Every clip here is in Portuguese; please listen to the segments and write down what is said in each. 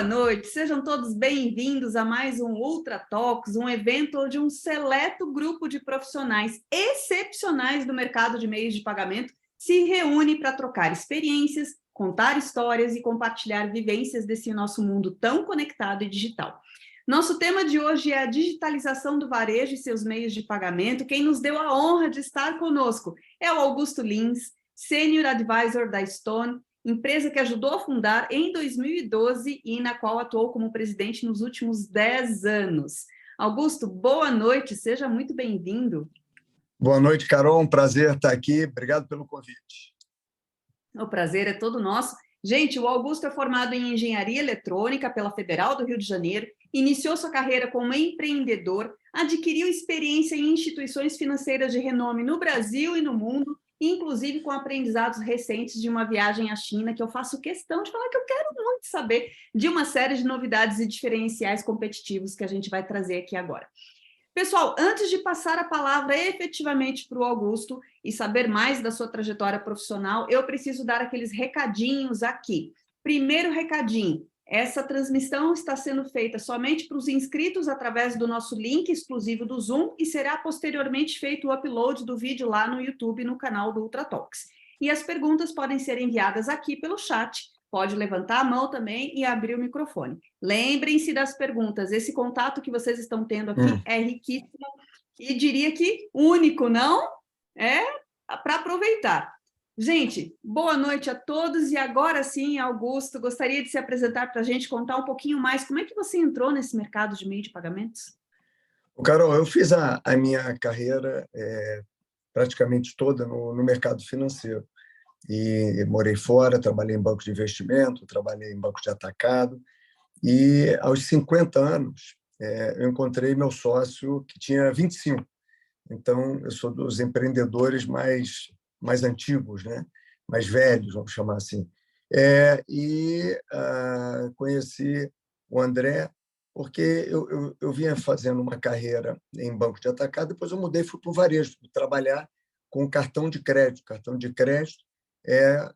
Boa noite, sejam todos bem-vindos a mais um Ultra Talks, um evento onde um seleto grupo de profissionais excepcionais do mercado de meios de pagamento se reúne para trocar experiências, contar histórias e compartilhar vivências desse nosso mundo tão conectado e digital. Nosso tema de hoje é a digitalização do varejo e seus meios de pagamento. Quem nos deu a honra de estar conosco é o Augusto Lins, Senior Advisor da Stone, empresa que ajudou a fundar em 2012 e na qual atuou como presidente nos últimos 10 anos. Augusto, boa noite, seja muito bem-vindo. Boa noite, Carol, um prazer estar aqui, obrigado pelo convite. O prazer é todo nosso. Gente, o Augusto é formado em Engenharia Eletrônica pela Federal do Rio de Janeiro, iniciou sua carreira como empreendedor, adquiriu experiência em instituições financeiras de renome no Brasil e no mundo, inclusive com aprendizados recentes de uma viagem à China, que eu faço questão de falar que eu quero muito saber de uma série de novidades e diferenciais competitivos que a gente vai trazer aqui agora. Pessoal, antes de passar a palavra efetivamente para o Augusto e saber mais da sua trajetória profissional, eu preciso dar aqueles recadinhos aqui. Primeiro recadinho, essa transmissão está sendo feita somente para os inscritos através do nosso link exclusivo do Zoom e será posteriormente feito o upload do vídeo lá no YouTube, no canal do Ultra Talks. E as perguntas podem ser enviadas aqui pelo chat, pode levantar a mão também e abrir o microfone. Lembrem-se das perguntas, esse contato que vocês estão tendo aqui é riquíssimo e diria que único, não? É para aproveitar. Gente, boa noite a todos e agora sim, Augusto, gostaria de se apresentar para a gente, contar um pouquinho mais como é que você entrou nesse mercado de meio de pagamentos? Carol, eu fiz a minha carreira praticamente toda no mercado financeiro e morei fora, trabalhei em banco de investimento, trabalhei em banco de atacado e aos 50 anos eu encontrei meu sócio que tinha 25. Então, eu sou dos empreendedores mais antigos, né? Mais velhos, vamos chamar assim. Conheci o André porque eu vinha fazendo uma carreira em banco de atacado, depois eu mudei e fui para o varejo, fui trabalhar com cartão de crédito. Cartão de crédito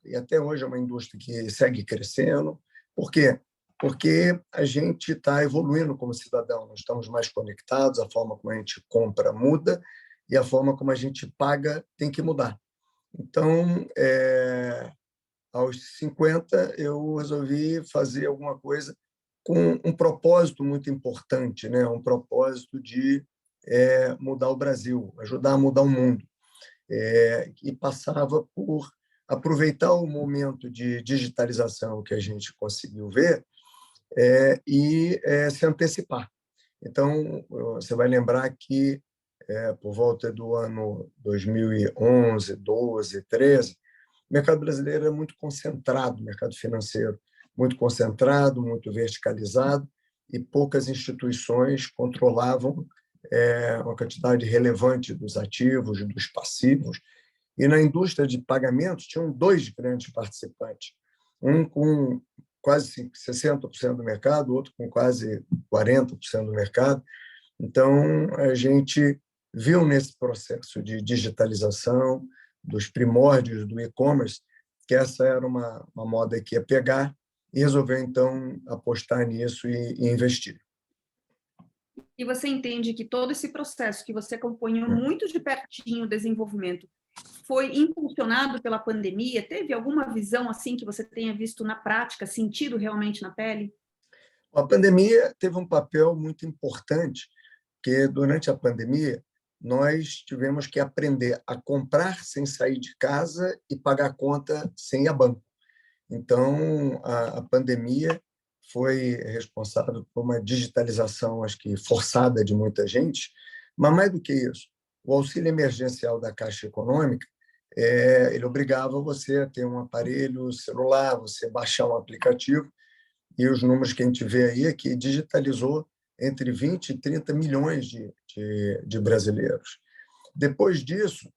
e até hoje é uma indústria que segue crescendo. Por quê? Porque a gente está evoluindo como cidadão, nós estamos mais conectados, a forma como a gente compra muda e a forma como a gente paga tem que mudar. Então, aos 50, eu resolvi fazer alguma coisa com um propósito muito importante, né? Um propósito de mudar o Brasil, ajudar a mudar o mundo. E passava por aproveitar o momento de digitalização que a gente conseguiu ver e se antecipar. Então, você vai lembrar que por volta do ano 2011, 12, 13, o mercado brasileiro é muito concentrado, o mercado financeiro muito concentrado, muito verticalizado, e poucas instituições controlavam uma quantidade relevante dos ativos, dos passivos. E na indústria de pagamentos tinham dois grandes participantes, um com quase 60% do mercado, outro com quase 40% do mercado. Então, a gente viu nesse processo de digitalização, dos primórdios do e-commerce, que essa era uma moda que ia pegar e resolveu, então, apostar nisso e investir. E você entende que todo esse processo que você acompanhou muito de pertinho o desenvolvimento foi impulsionado pela pandemia? Teve alguma visão assim que você tenha visto na prática, sentido realmente na pele? A pandemia teve um papel muito importante, porque durante a pandemia nós tivemos que aprender a comprar sem sair de casa e pagar a conta sem ir a banco. Então, a pandemia foi responsável por uma digitalização, acho que forçada de muita gente, mas mais do que isso, o auxílio emergencial da Caixa Econômica, ele obrigava você a ter um aparelho celular, você baixar um aplicativo, e os números que a gente vê aí é que digitalizou entre 20 e 30 milhões de brasileiros. Depois disso,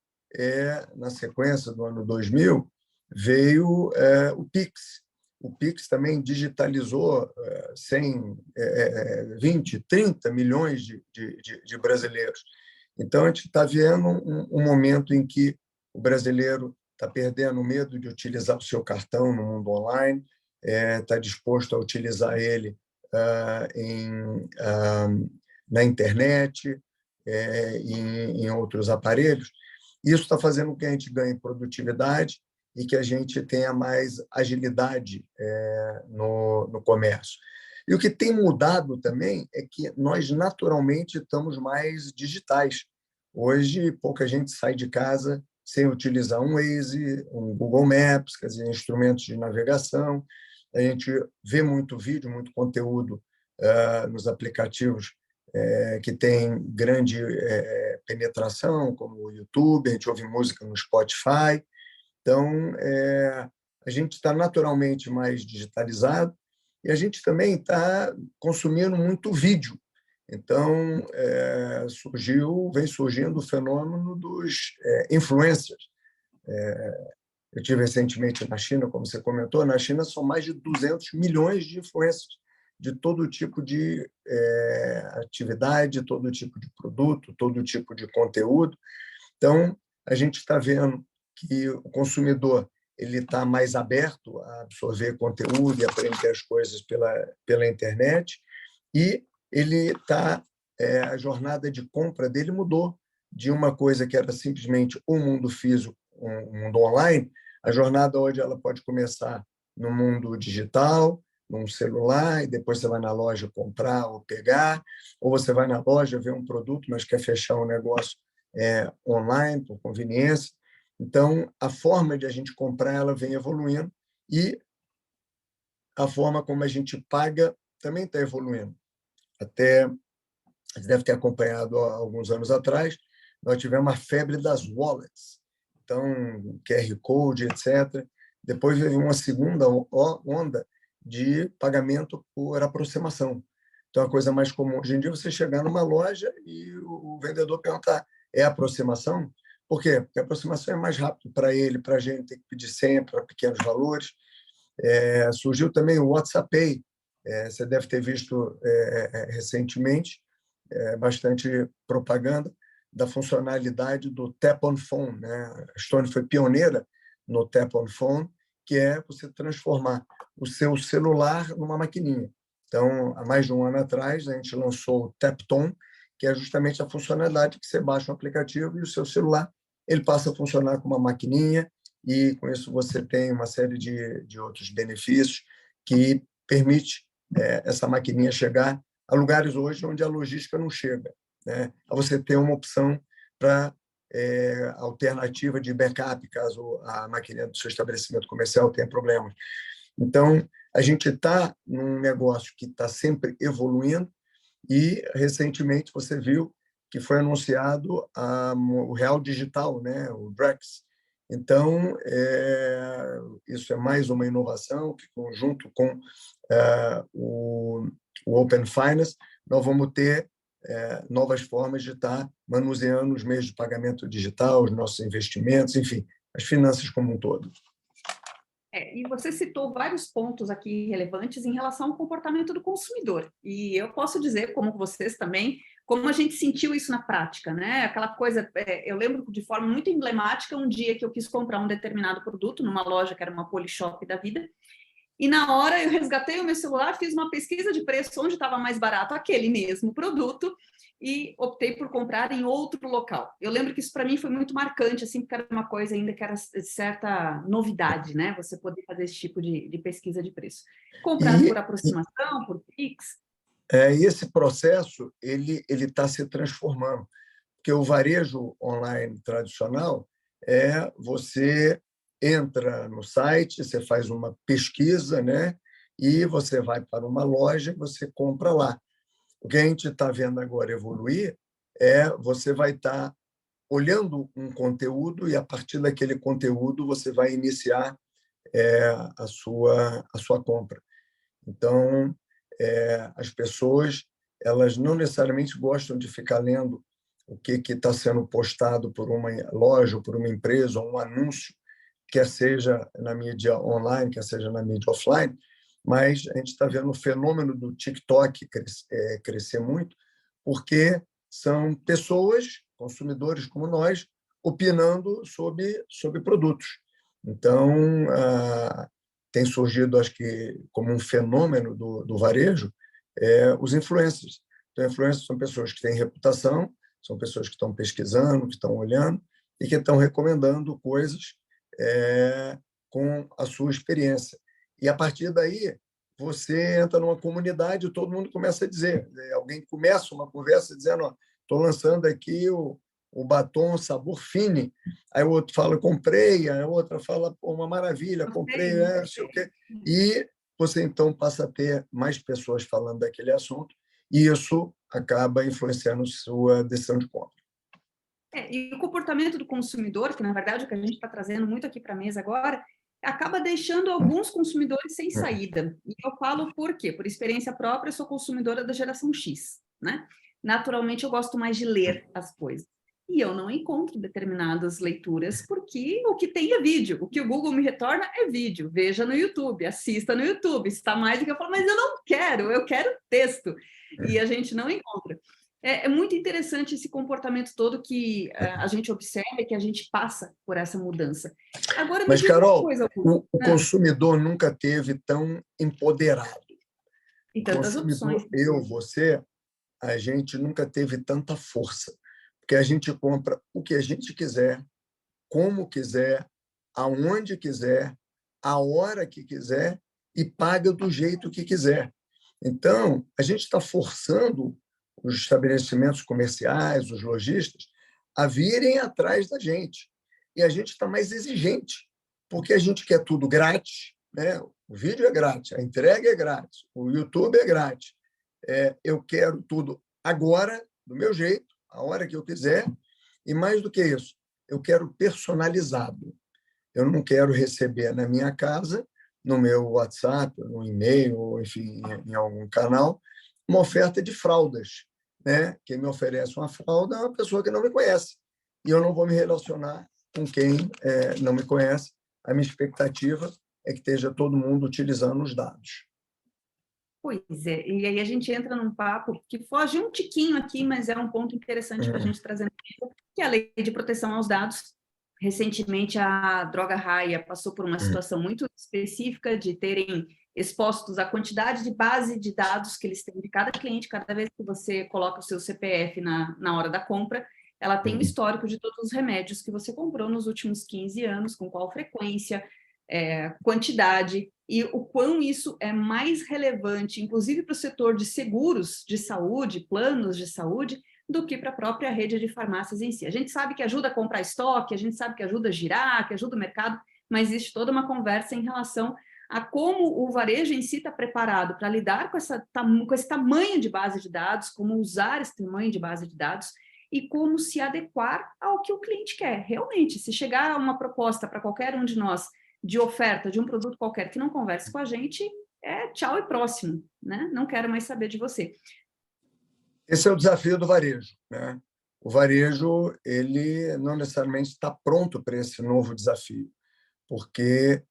na sequência do ano 2000, veio o Pix. O Pix também digitalizou 20, 30 milhões de brasileiros. Então, a gente está vendo um momento em que o brasileiro está perdendo o medo de utilizar o seu cartão no mundo online, está disposto a utilizar ele na internet, em outros aparelhos. Isso está fazendo com que a gente ganhe produtividade e que a gente tenha mais agilidade no comércio. E o que tem mudado também é que nós, naturalmente, estamos mais digitais. Hoje, pouca gente sai de casa sem utilizar um Waze, um Google Maps, quer dizer, instrumentos de navegação. A gente vê muito vídeo, muito conteúdo nos aplicativos que tem grande penetração, como o YouTube, a gente ouve música no Spotify. Então, a gente está naturalmente mais digitalizado e a gente também está consumindo muito vídeo. Então, vem surgindo o fenômeno dos influencers. Eu tive recentemente na China, como você comentou, na China são mais de 200 milhões de influencers de todo tipo de atividade, todo tipo de produto, todo tipo de conteúdo. Então, a gente está vendo que o consumidor ele está mais aberto a absorver conteúdo e aprender as coisas pela internet, e ele a jornada de compra dele mudou de uma coisa que era simplesmente um mundo físico, um mundo online. A jornada hoje ela pode começar no mundo digital, num celular, e depois você vai na loja comprar ou pegar, ou você vai na loja ver um produto, mas quer fechar um negócio online, por conveniência. Então, a forma de a gente comprar ela vem evoluindo e a forma como a gente paga também está evoluindo. Até, você deve ter acompanhado há alguns anos atrás, nós tivemos a febre das wallets. Então, QR Code, etc. Depois veio uma segunda onda de pagamento por aproximação. Então, a coisa mais comum hoje em dia é você chegar numa loja e o vendedor perguntar: é aproximação? Por quê? Porque a aproximação é mais rápido para ele, para a gente ter que pedir senha para pequenos valores. Surgiu também o WhatsApp Pay. Você deve ter visto recentemente bastante propaganda da funcionalidade do Tap on Phone, né? A Stone foi pioneira no Tap on Phone, que é você transformar o seu celular numa maquininha. Então, há mais de um ano atrás, a gente lançou o TapTon, que é justamente a funcionalidade que você baixa um aplicativo e o seu celular ele passa a funcionar como uma maquininha, e com isso você tem uma série de outros benefícios que permite essa maquininha chegar a lugares hoje onde a logística não chega, né? A você ter uma opção para alternativa de backup, caso a maquininha do seu estabelecimento comercial tenha problemas. Então, a gente está num negócio que está sempre evoluindo, e recentemente você viu que foi anunciado o Real Digital, né? O Drex. Então, isso é mais uma inovação que, conjunto com o Open Finance, nós vamos ter novas formas de estar manuseando os meios de pagamento digital, os nossos investimentos, enfim, as finanças como um todo. E você citou vários pontos aqui relevantes em relação ao comportamento do consumidor. E eu posso dizer, como vocês também, como a gente sentiu isso na prática, né? Aquela coisa, eu lembro de forma muito emblemática um dia que eu quis comprar um determinado produto numa loja que era uma Polishop da vida, e na hora eu resgatei o meu celular, fiz uma pesquisa de preço onde estava mais barato aquele mesmo produto e optei por comprar em outro local. Eu lembro que isso para mim foi muito marcante, assim, porque era uma coisa ainda que era certa novidade, né? Você poder fazer esse tipo de pesquisa de preço. Comprar por aproximação, por Pix. E esse processo ele está se transformando, porque o varejo online tradicional você entra no site, você faz uma pesquisa, né? E você vai para uma loja e você compra lá. O que a gente está vendo agora evoluir você vai estar olhando um conteúdo e, a partir daquele conteúdo, você vai iniciar a sua compra. Então, as pessoas elas não necessariamente gostam de ficar lendo o que está sendo postado por uma loja, ou por uma empresa, ou um anúncio, quer seja na mídia online, quer seja na mídia offline, mas a gente está vendo o fenômeno do TikTok crescer muito, porque são pessoas, consumidores como nós, opinando sobre produtos. Então, tem surgido, acho que, como um fenômeno do varejo, os influencers. Então, influencers são pessoas que têm reputação, são pessoas que estão pesquisando, que estão olhando e que estão recomendando coisas com a sua experiência. E, a partir daí, você entra numa comunidade e todo mundo começa a dizer. Alguém começa uma conversa dizendo: estou lançando aqui o batom sabor Fine. Aí o outro fala: comprei. Aí a outra fala: pô, uma maravilha, comprei, não sei o quê. E você, então, passa a ter mais pessoas falando daquele assunto e isso acaba influenciando sua decisão de compra. E o comportamento do consumidor, que na verdade é o que a gente está trazendo muito aqui para a mesa agora, acaba deixando alguns consumidores sem saída. E eu falo por quê? Por experiência própria, eu sou consumidora da geração X, né? Naturalmente, eu gosto mais de ler as coisas. E eu não encontro determinadas leituras, porque o que tem é vídeo. O que o Google me retorna é vídeo. Veja no YouTube, assista no YouTube. Está mais do que eu falo, mas eu quero texto. E a gente não encontra. É muito interessante esse comportamento todo que a gente observa e que a gente passa por essa mudança. Agora, mas, Carol, coisa, o consumidor nunca teve tão empoderado. E tantas opções. Você, a gente nunca teve tanta força, porque a gente compra o que a gente quiser, como quiser, aonde quiser, a hora que quiser e paga do jeito que quiser. Então, a gente está forçando os estabelecimentos comerciais, os lojistas, a virem atrás da gente. E a gente está mais exigente, porque a gente quer tudo grátis, né? O vídeo é grátis, a entrega é grátis, o YouTube é grátis. Eu quero tudo agora, do meu jeito, a hora que eu quiser, e mais do que isso, eu quero personalizado. Eu não quero receber na minha casa, no meu WhatsApp, no e-mail, enfim, em algum canal, uma oferta de fraldas, né? Quem me oferece uma fralda é uma pessoa que não me conhece. E eu não vou me relacionar com quem não me conhece. A minha expectativa é que esteja todo mundo utilizando os dados. Pois é, e aí a gente entra num papo que foge um tiquinho aqui, mas é um ponto interessante para a gente trazer, que é a Lei de Proteção aos Dados. Recentemente, a Droga Raia passou por uma situação muito específica de terem expostos a quantidade de base de dados que eles têm de cada cliente. Cada vez que você coloca o seu CPF na hora da compra, ela tem um histórico de todos os remédios que você comprou nos últimos 15 anos, com qual frequência, quantidade, e o quão isso é mais relevante, inclusive para o setor de seguros de saúde, planos de saúde, do que para a própria rede de farmácias em si. A gente sabe que ajuda a comprar estoque, a gente sabe que ajuda a girar, que ajuda o mercado, mas existe toda uma conversa em relação a como o varejo em si está preparado para lidar com esse tamanho de base de dados, como usar esse tamanho de base de dados e como se adequar ao que o cliente quer. Realmente, se chegar uma proposta para qualquer um de nós de oferta de um produto qualquer que não converse com a gente, tchau e próximo, né? Não quero mais saber de você. Esse é o desafio do varejo, né? O varejo, ele não necessariamente está pronto para esse novo desafio, porque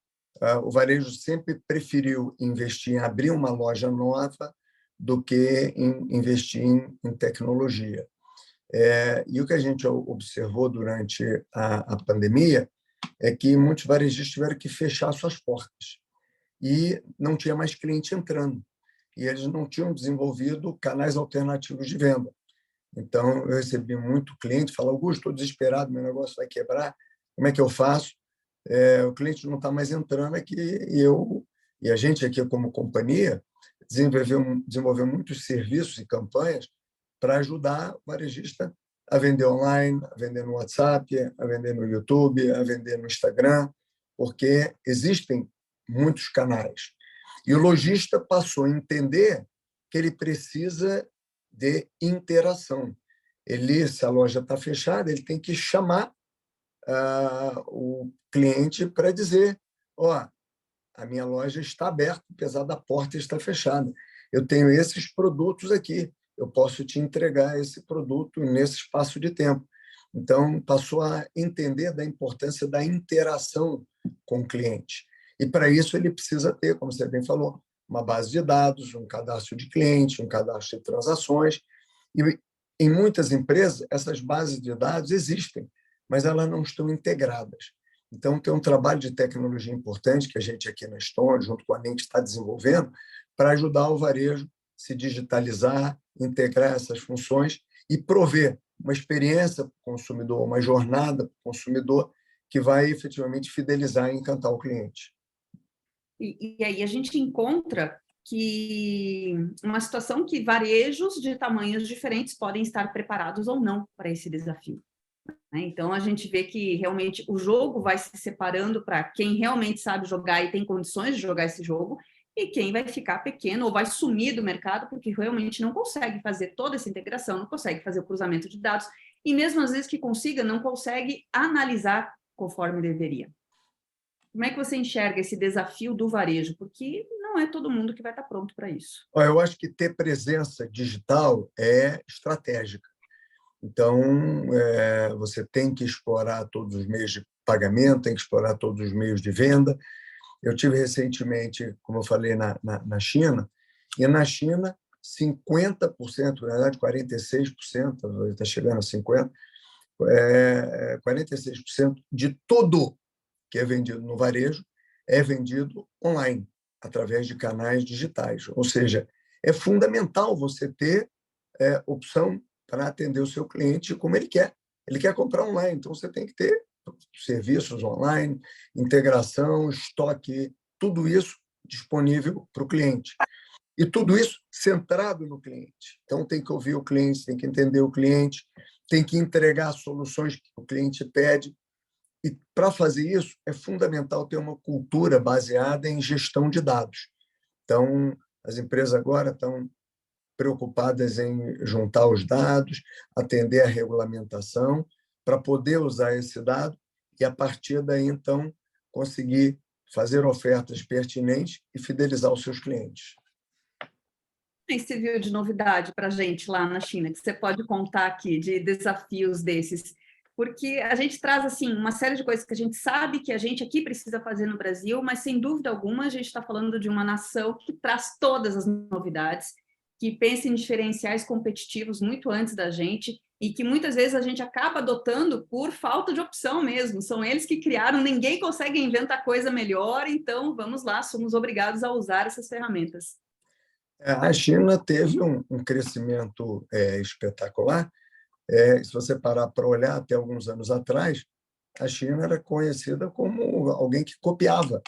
o varejo sempre preferiu investir em abrir uma loja nova do que em investir em tecnologia. E o que a gente observou durante a pandemia é que muitos varejistas tiveram que fechar suas portas e não tinha mais cliente entrando. E eles não tinham desenvolvido canais alternativos de venda. Então, eu recebi muito cliente falar: Augusto, estou desesperado, meu negócio vai quebrar, como é que eu faço? O cliente não está mais entrando aqui e a gente aqui, como companhia, desenvolveu muitos serviços e campanhas para ajudar o varejista a vender online, a vender no WhatsApp, a vender no YouTube, a vender no Instagram, porque existem muitos canais. E o lojista passou a entender que ele precisa de interação. Se a loja está fechada, ele tem que chamar o cliente para dizer: a minha loja está aberta, apesar da porta estar fechada. Eu tenho esses produtos aqui, eu posso te entregar esse produto nesse espaço de tempo. Então, passou a entender da importância da interação com o cliente. E, para isso, ele precisa ter, como você bem falou, uma base de dados, um cadastro de cliente, um cadastro de transações. E, em muitas empresas, essas bases de dados existem, mas elas não estão integradas. Então, tem um trabalho de tecnologia importante que a gente aqui na Stone, junto com a NENT, está desenvolvendo para ajudar o varejo a se digitalizar, integrar essas funções e prover uma experiência para o consumidor, uma jornada para o consumidor que vai efetivamente fidelizar e encantar o cliente. E aí a gente encontra que uma situação que varejos de tamanhos diferentes podem estar preparados ou não para esse desafio. Né? Então, a gente vê que realmente o jogo vai se separando para quem realmente sabe jogar e tem condições de jogar esse jogo, e quem vai ficar pequeno ou vai sumir do mercado porque realmente não consegue fazer toda essa integração, não consegue fazer o cruzamento de dados, e mesmo às vezes que consiga, não consegue analisar conforme deveria. Como é que você enxerga esse desafio do varejo? Porque não é todo mundo que vai estar pronto para isso. Eu acho que ter presença digital é estratégica. Então, você tem que explorar todos os meios de pagamento, tem que explorar todos os meios de venda. Eu tive recentemente, como eu falei, na China, e na China, 50%, na verdade 46%, está chegando a 50%, 46% de tudo que é vendido no varejo é vendido online, através de canais digitais. Ou seja, é fundamental você ter opção para atender o seu cliente como ele quer. Ele quer comprar online, então você tem que ter serviços online, integração, estoque, tudo isso disponível para o cliente. E tudo isso centrado no cliente. Então, tem que ouvir o cliente, tem que entender o cliente, tem que entregar soluções que o cliente pede. E, para fazer isso, é fundamental ter uma cultura baseada em gestão de dados. Então, as empresas agora estão preocupadas em juntar os dados, atender a regulamentação, para poder usar esse dado e, a partir daí, então, conseguir fazer ofertas pertinentes e fidelizar os seus clientes. O que você viu de novidade para a gente lá na China, que você pode contar aqui de desafios desses? Porque a gente traz assim uma série de coisas que a gente sabe que a gente aqui precisa fazer no Brasil, mas sem dúvida alguma a gente está falando de uma nação que traz todas as novidades, que pensa em diferenciais competitivos muito antes da gente e que muitas vezes a gente acaba adotando por falta de opção mesmo. São eles que criaram, ninguém consegue inventar coisa melhor, então vamos lá, somos obrigados a usar essas ferramentas. A China teve um crescimento espetacular. Se você parar para olhar, até alguns anos atrás, a China era conhecida como alguém que copiava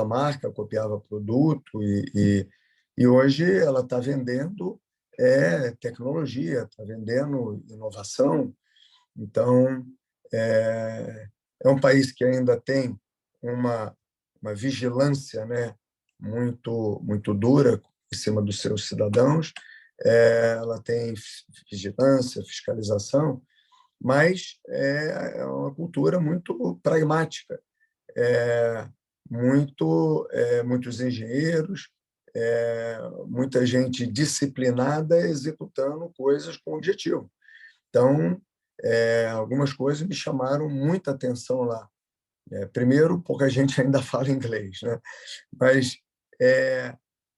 marca, copiava produto, e hoje ela está vendendo tecnologia, está vendendo inovação. Então, é um país que ainda tem uma vigilância, né, muito dura em cima dos seus cidadãos. Ela tem vigilância, fiscalização, mas é uma cultura muito pragmática, muitos engenheiros, muita gente disciplinada executando coisas com objetivo. Então, algumas coisas me chamaram muita atenção lá. Primeiro, pouca gente ainda fala inglês, né? Mas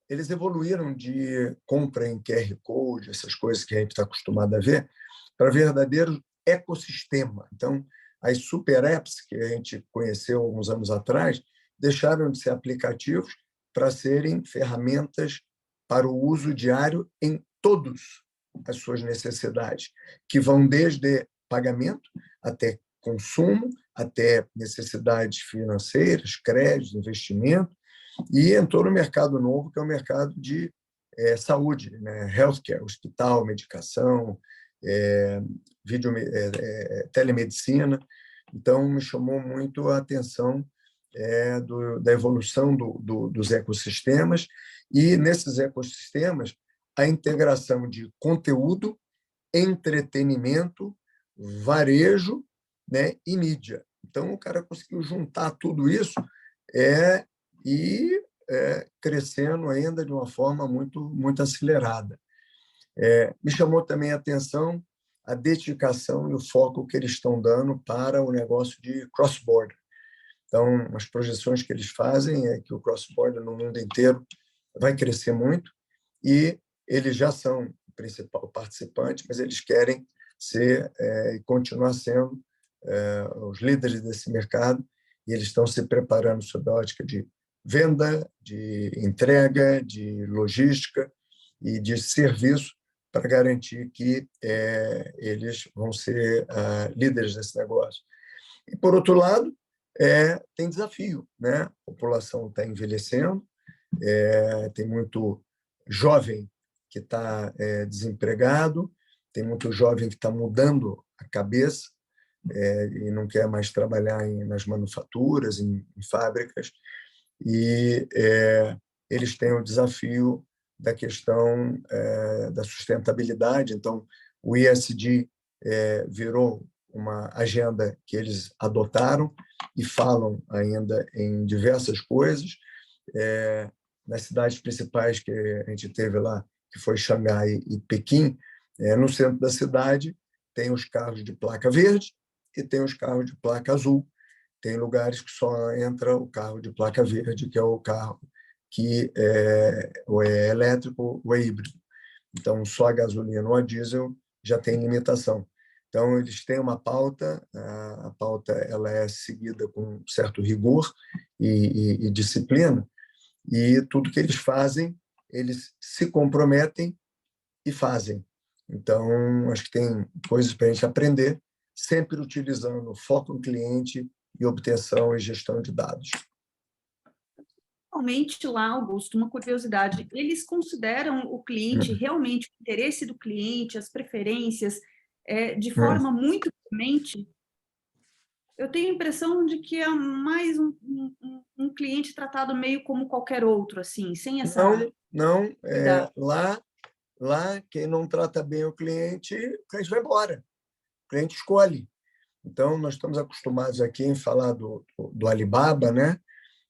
eles evoluíram de compra em QR Code, essas coisas que a gente está acostumado a ver, para verdadeiro ecossistema. Então, as super apps que a gente conheceu alguns anos atrás deixaram de ser aplicativos para serem ferramentas para o uso diário em todas as suas necessidades, que vão desde pagamento até consumo, até necessidades financeiras, crédito, investimento, e entrou no mercado novo, que é o mercado de saúde, né? Healthcare, hospital, medicação, telemedicina. Então, me chamou muito a atenção da evolução dos ecossistemas, e, nesses ecossistemas, a integração de conteúdo, entretenimento, varejo, né, e mídia. Então, o cara conseguiu juntar tudo isso e crescendo ainda de uma forma muito acelerada. Me chamou também a atenção a dedicação e o foco que eles estão dando para o negócio de cross-border. Então, as projeções que eles fazem é que o cross-border no mundo inteiro vai crescer muito, e eles já são o principal participante, mas eles querem ser e continuar sendo os líderes desse mercado, e eles estão se preparando sob a ótica de venda, de entrega, de logística e de serviço para garantir que eles vão ser líderes desse negócio. E, por outro lado, tem desafio, né? A população está envelhecendo, tem muito jovem que está desempregado, tem muito jovem que está mudando a cabeça e não quer mais trabalhar nas manufaturas, em fábricas, e eles têm o desafio da questão da sustentabilidade. Então, o ESG virou uma agenda que eles adotaram e falam ainda em diversas coisas. Nas cidades principais que a gente teve lá, que foi Xangai e Pequim, no centro da cidade tem os carros de placa verde e tem os carros de placa azul. Tem lugares que só entra o carro de placa verde, que é o carro que ou é elétrico ou é híbrido. Então, só a gasolina ou a diesel já tem limitação. Então, eles têm uma pauta, a pauta ela é seguida com certo rigor e disciplina, e tudo que eles fazem, eles se comprometem e fazem. Então, acho que tem coisas para a gente aprender, sempre utilizando foco no cliente e obtenção e gestão de dados. Realmente lá, Augusto, uma curiosidade, eles consideram o cliente, realmente o interesse do cliente, as preferências, de forma muito premente? Eu tenho a impressão de que é mais um cliente tratado meio como qualquer outro, assim, sem essa... Não. Lá, quem não trata bem o cliente vai embora. O cliente escolhe. Então, nós estamos acostumados aqui em falar do Alibaba, né?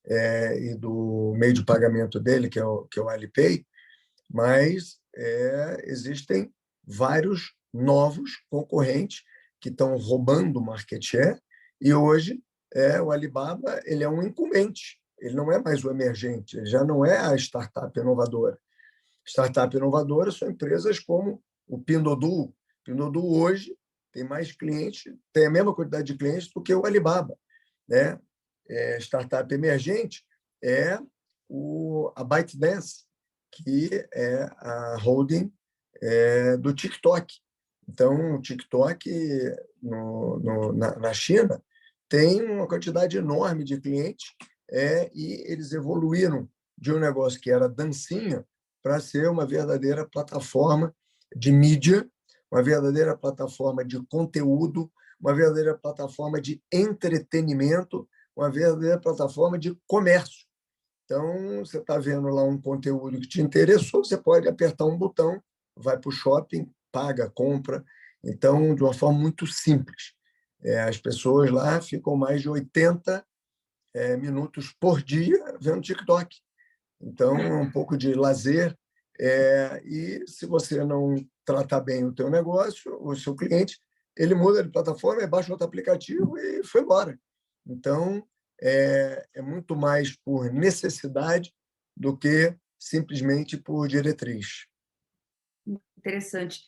E do meio de pagamento dele, que é o Alipay, mas existem vários novos concorrentes que estão roubando o market share, e hoje o Alibaba ele é um incumbente, ele não é mais o emergente, ele já não é a startup inovadora. Startup inovadora são empresas como o Pinduoduo. Pinduoduo hoje tem mais clientes, tem a mesma quantidade de clientes do que o Alibaba, né? Startup emergente é a ByteDance, que é a holding do TikTok. Então, o TikTok na China tem uma quantidade enorme de clientes e eles evoluíram de um negócio que era dancinha para ser uma verdadeira plataforma de mídia, uma verdadeira plataforma de conteúdo, uma verdadeira plataforma de entretenimento, uma verdadeira plataforma de comércio. Então, você está vendo lá um conteúdo que te interessou, você pode apertar um botão, vai para o shopping, paga, compra. Então, de uma forma muito simples. As pessoas lá ficam mais de 80 minutos por dia vendo TikTok. Então, é um pouco de lazer. E se você não tratar bem o teu negócio, o seu cliente, ele muda de plataforma, baixa outro aplicativo e foi embora. Então, é muito mais por necessidade do que simplesmente por diretriz. Interessante.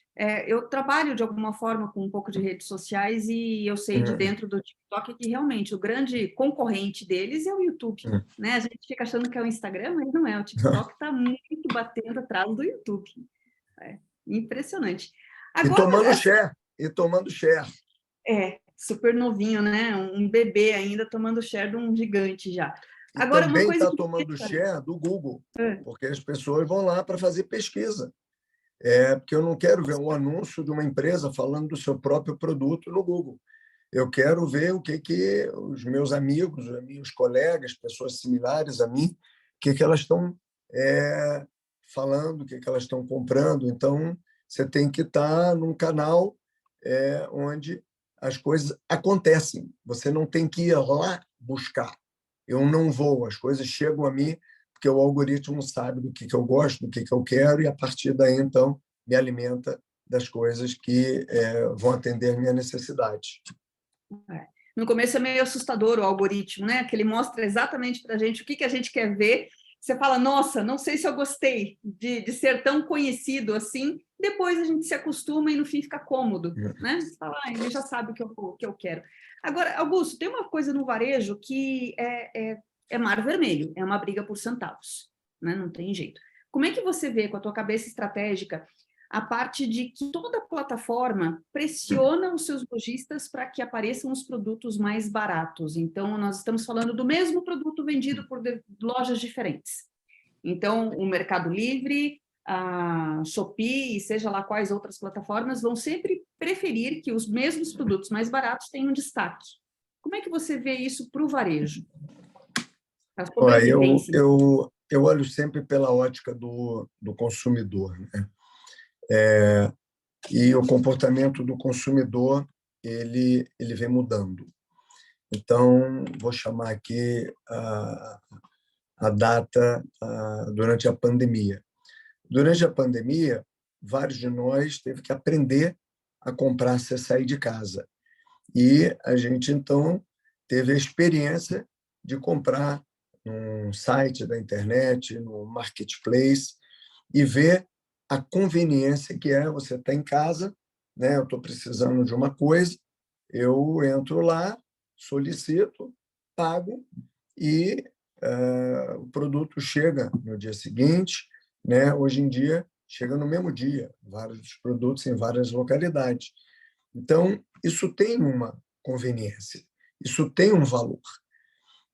Eu trabalho, de alguma forma, com um pouco de redes sociais e eu sei de dentro do TikTok que, realmente, o grande concorrente deles é o YouTube. Né? A gente fica achando que é o Instagram, mas não é. O TikTok está muito batendo atrás do YouTube. Impressionante. Agora, e tomando share. Super novinho, né? Um bebê ainda tomando share de um gigante já. E agora, também está tomando share do Google, porque as pessoas vão lá para fazer pesquisa. Porque eu não quero ver um anúncio de uma empresa falando do seu próprio produto no Google. Eu quero ver o que os meus amigos, os meus colegas, pessoas similares a mim, o que elas estão falando, o que elas estão comprando. Então, você tem que estar num canal onde as coisas acontecem. Você não tem que ir lá buscar. Eu não vou, as coisas chegam a mim porque o algoritmo sabe do que eu gosto, do que eu quero, e a partir daí, então, me alimenta das coisas que vão atender a minha necessidade. No começo é meio assustador o algoritmo, né? Que ele mostra exatamente para a gente o que a gente quer ver você fala, nossa, não sei se eu gostei de ser tão conhecido assim, depois a gente se acostuma e no fim fica cômodo, né? Você fala, ele já sabe o que eu quero. Agora, Augusto, tem uma coisa no varejo que é mar vermelho, é uma briga por centavos, né? Não tem jeito. Como é que você vê, com a tua cabeça estratégica, a parte de que toda plataforma pressiona os seus lojistas para que apareçam os produtos mais baratos? Então, nós estamos falando do mesmo produto vendido por lojas diferentes. Então, o Mercado Livre, a Shopee e seja lá quais outras plataformas vão sempre preferir que os mesmos produtos mais baratos tenham destaque. Como é que você vê isso para o varejo? A Olha, sobrevivência. eu olho sempre pela ótica do consumidor, né? E o comportamento do consumidor ele vem mudando. Então, vou chamar aqui a data durante a pandemia. Durante a pandemia, vários de nós teve que aprender a comprar sem sair de casa. E a gente, então, teve a experiência de comprar num site da internet, no marketplace, e ver a conveniência que é você estar em casa, né? Eu estou precisando de uma coisa, eu entro lá, solicito, pago e o produto chega no dia seguinte, né? Hoje em dia chega no mesmo dia, vários produtos em várias localidades. Então, isso tem uma conveniência, isso tem um valor.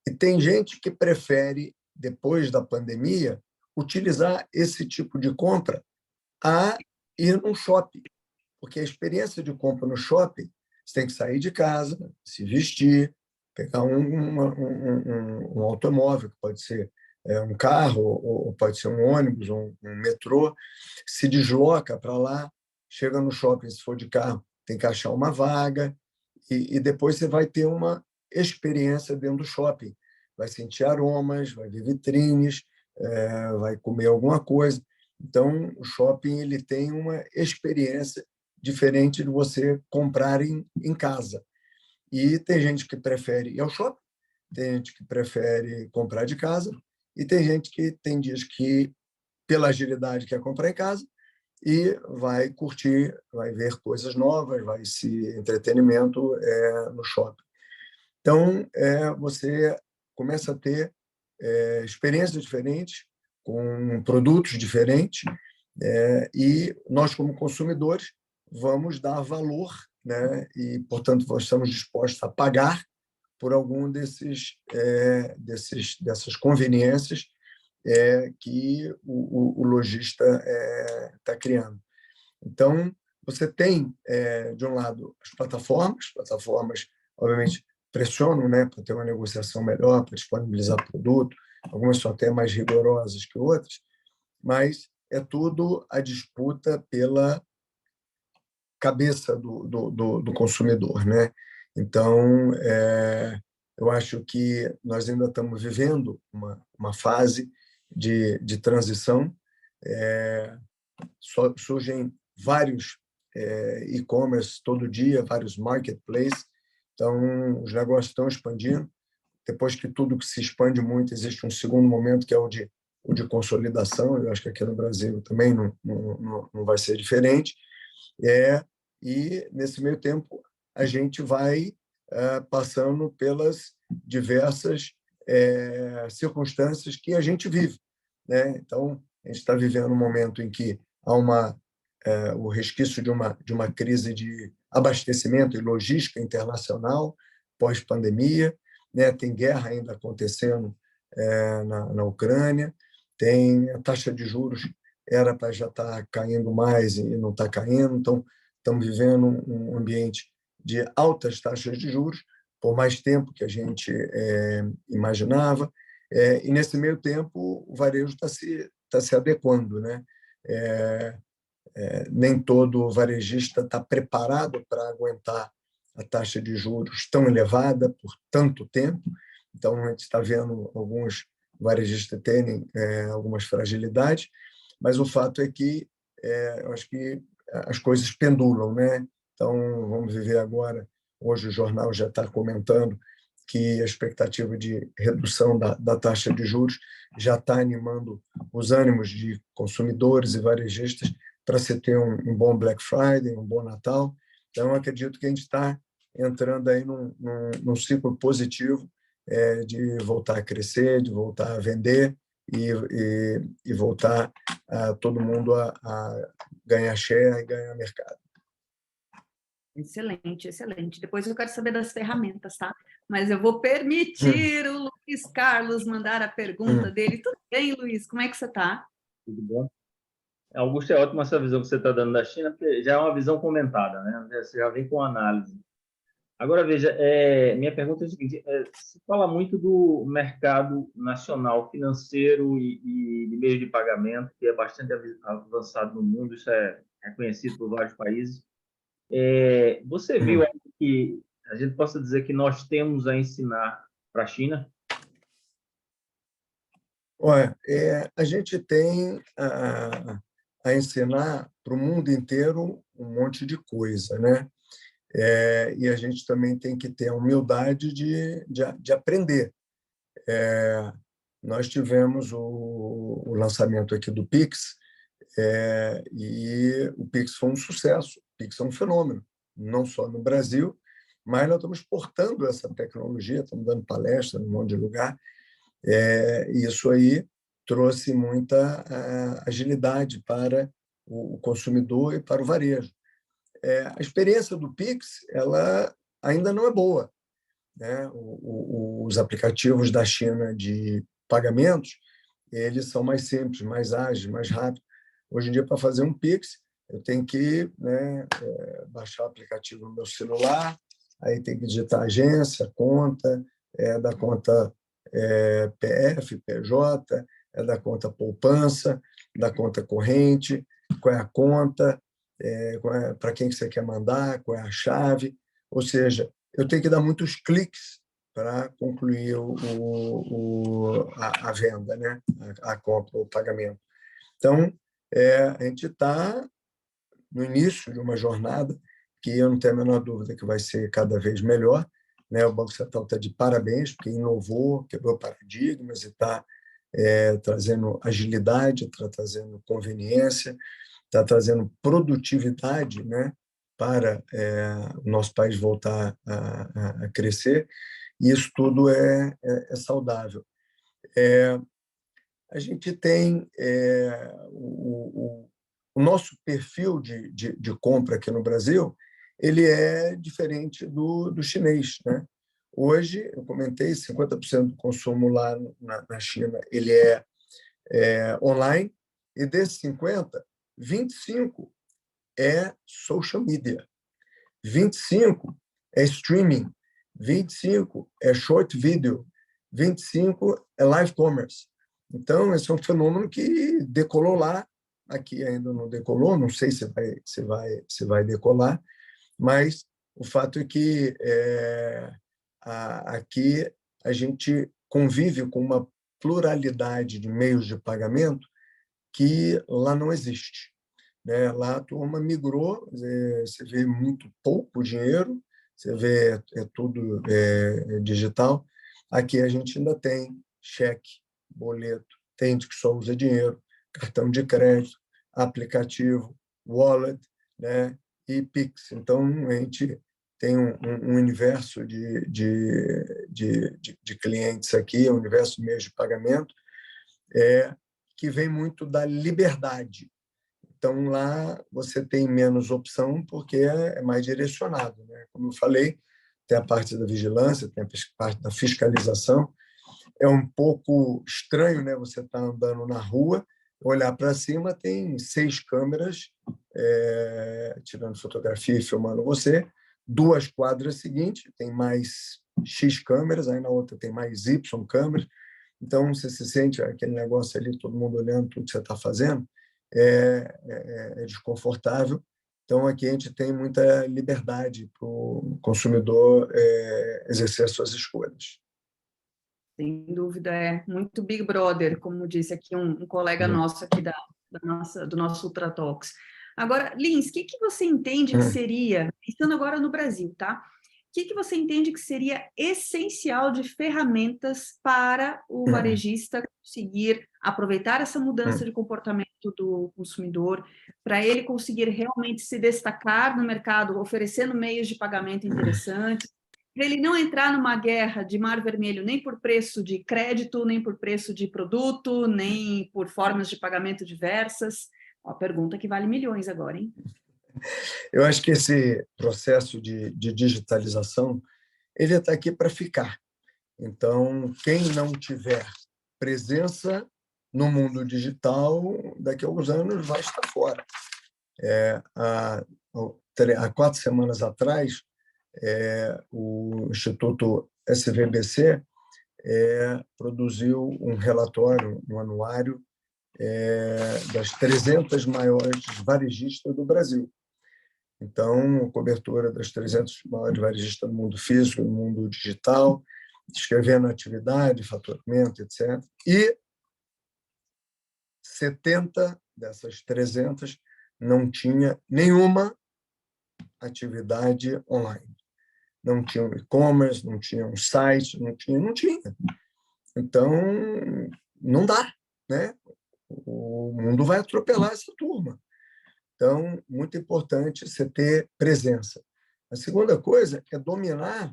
E tem gente que prefere, depois da pandemia, utilizar esse tipo de compra a ir num shopping, porque a experiência de compra no shopping, você tem que sair de casa, se vestir, pegar um automóvel, que pode ser um carro, ou pode ser um ônibus, um metrô, se desloca para lá, chega no shopping, se for de carro, tem que achar uma vaga, e depois você vai ter uma experiência dentro do shopping. Vai sentir aromas, vai ver vitrines, vai comer alguma coisa. Então, o shopping ele tem uma experiência diferente de você comprar em casa. E tem gente que prefere ir ao shopping, tem gente que prefere comprar de casa, e tem gente que tem dias que, pela agilidade, quer comprar em casa e vai curtir, vai ver coisas novas, vai se entretenimento no shopping. Então, você começa a ter experiências diferentes, com produtos diferentes, e nós, como consumidores, vamos dar valor, né? E, portanto, nós estamos dispostos a pagar por algum dessas conveniências que o lojista está criando. Então, você tem, de um lado, as plataformas, obviamente, pressionam, né, para ter uma negociação melhor, para disponibilizar produto, algumas são até mais rigorosas que outras, mas é tudo a disputa pela cabeça do consumidor, né? Então, eu acho que nós ainda estamos vivendo uma fase de transição. Surgem vários e-commerce todo dia, vários marketplaces, então os negócios estão expandindo. Depois que tudo que se expande muito, existe um segundo momento, que é o de consolidação. Eu acho que aqui no Brasil também não vai ser diferente. E, nesse meio tempo, a gente vai passando pelas diversas circunstâncias que a gente vive, né? Então, a gente está vivendo um momento em que há o resquício de uma crise de abastecimento e logística internacional pós-pandemia, né? Tem guerra ainda acontecendo na Ucrânia, tem a taxa de juros era para já estar caindo mais e não está caindo, então estamos vivendo um ambiente de altas taxas de juros por mais tempo que a gente imaginava, e nesse meio tempo o varejo está se adequando, né? Nem todo varejista está preparado para aguentar a taxa de juros tão elevada por tanto tempo. Então, a gente está vendo alguns varejistas terem algumas fragilidades, mas o fato é que eu acho que as coisas pendulam, né? Então, vamos viver agora, hoje o jornal já está comentando que a expectativa de redução da taxa de juros já está animando os ânimos de consumidores e varejistas para se ter um bom Black Friday, um bom Natal. Então, acredito que a gente está entrando aí num ciclo positivo de voltar a crescer, de voltar a vender e voltar todo mundo a ganhar share e ganhar mercado. Excelente, excelente. Depois eu quero saber das ferramentas, tá? Mas eu vou permitir o Luiz Carlos mandar a pergunta dele. Tudo bem, Luiz? Como é que você está? Tudo bom? Augusto, é ótima essa visão que você está dando da China, porque já é uma visão comentada, né? Você já vem com análise. Agora, veja, minha pergunta é a seguinte, se fala muito do mercado nacional financeiro e de meio de pagamento, que é bastante avançado no mundo, isso é reconhecido por vários países. Você viu algo que a gente possa dizer que nós temos a ensinar para a China? Olha, a gente tem a ensinar para o mundo inteiro um monte de coisa, né? E a gente também tem que ter a humildade de aprender. Nós tivemos o lançamento aqui do Pix, e o Pix foi um sucesso. O Pix é um fenômeno, não só no Brasil, mas nós estamos exportando essa tecnologia, estamos dando palestra num monte de lugar. E isso aí trouxe muita agilidade para o consumidor e para o varejo. A experiência do Pix ela ainda não é boa, né? Os aplicativos da China de pagamentos eles são mais simples, mais ágeis, mais rápidos. Hoje em dia, para fazer um Pix, eu tenho que baixar o aplicativo no meu celular, aí tem que digitar agência, conta, da conta PF, PJ, da conta poupança, da conta corrente, qual é a conta, para quem que você quer mandar, qual é a chave. Ou seja, eu tenho que dar muitos cliques para concluir a venda, né? A compra, o pagamento. Então, a gente está no início de uma jornada que eu não tenho a menor dúvida que vai ser cada vez melhor, né? O Banco Central está de parabéns, porque inovou, quebrou paradigmas e está trazendo agilidade, está trazendo conveniência, está trazendo produtividade, né? Para o nosso país voltar a crescer, e isso tudo é saudável. A gente tem o nosso perfil de compra aqui no Brasil, ele é diferente do chinês, né? Hoje, eu comentei, 50% do consumo lá na China ele é online, e desses 50, 25 é social media, 25 é streaming, 25 é short video, 25 é live commerce. Então, esse é um fenômeno que decolou lá, aqui ainda não decolou, não sei se vai decolar, mas o fato é que aqui a gente convive com uma pluralidade de meios de pagamento que lá não existe, né? Lá a turma migrou, você vê muito pouco dinheiro, você vê tudo digital. Aqui a gente ainda tem cheque, boleto, tem gente que só usa dinheiro, cartão de crédito, aplicativo, wallet, né? E Pix. Então, a gente tem um universo de clientes aqui, um universo de meios de pagamento, que vem muito da liberdade. Então, lá você tem menos opção porque é mais direcionado, né? Como eu falei, tem a parte da vigilância, tem a parte da fiscalização. É um pouco estranho, né? Você está andando na rua, olhar para cima, tem 6 câmeras tirando fotografia e filmando você. 2 quadras seguintes, tem mais X câmeras, aí na outra tem mais Y câmeras. Então, você se sente aquele negócio ali, todo mundo olhando tudo que você está fazendo, é desconfortável. Então, aqui a gente tem muita liberdade para o consumidor exercer as suas escolhas. Sem dúvida, é muito Big Brother, como disse aqui um colega nosso aqui do nosso Ultra Talks. Agora, Lins, o que você entende que seria, pensando agora no Brasil, tá? O que você entende que seria essencial de ferramentas para o varejista conseguir aproveitar essa mudança de comportamento do consumidor, para ele conseguir realmente se destacar no mercado, oferecendo meios de pagamento interessantes, para ele não entrar numa guerra de mar vermelho nem por preço de crédito, nem por preço de produto, nem por formas de pagamento diversas? Uma pergunta que vale milhões agora, hein? Eu acho que esse processo de digitalização ele está aqui para ficar. Então, quem não tiver presença no mundo digital, daqui a alguns anos vai estar fora. Há 4 semanas atrás, o Instituto SVBC produziu um relatório no anuário das 300 maiores varejistas do Brasil. Então, cobertura das 300 maiores varejistas do mundo físico, do mundo digital, descrevendo atividade, faturamento, etc. E 70 dessas 300 não tinha nenhuma atividade online. Não tinha um e-commerce, não tinha um site, não tinha. Então, não dá, né? O mundo vai atropelar essa turma. Então, muito importante você ter presença. A segunda coisa é dominar,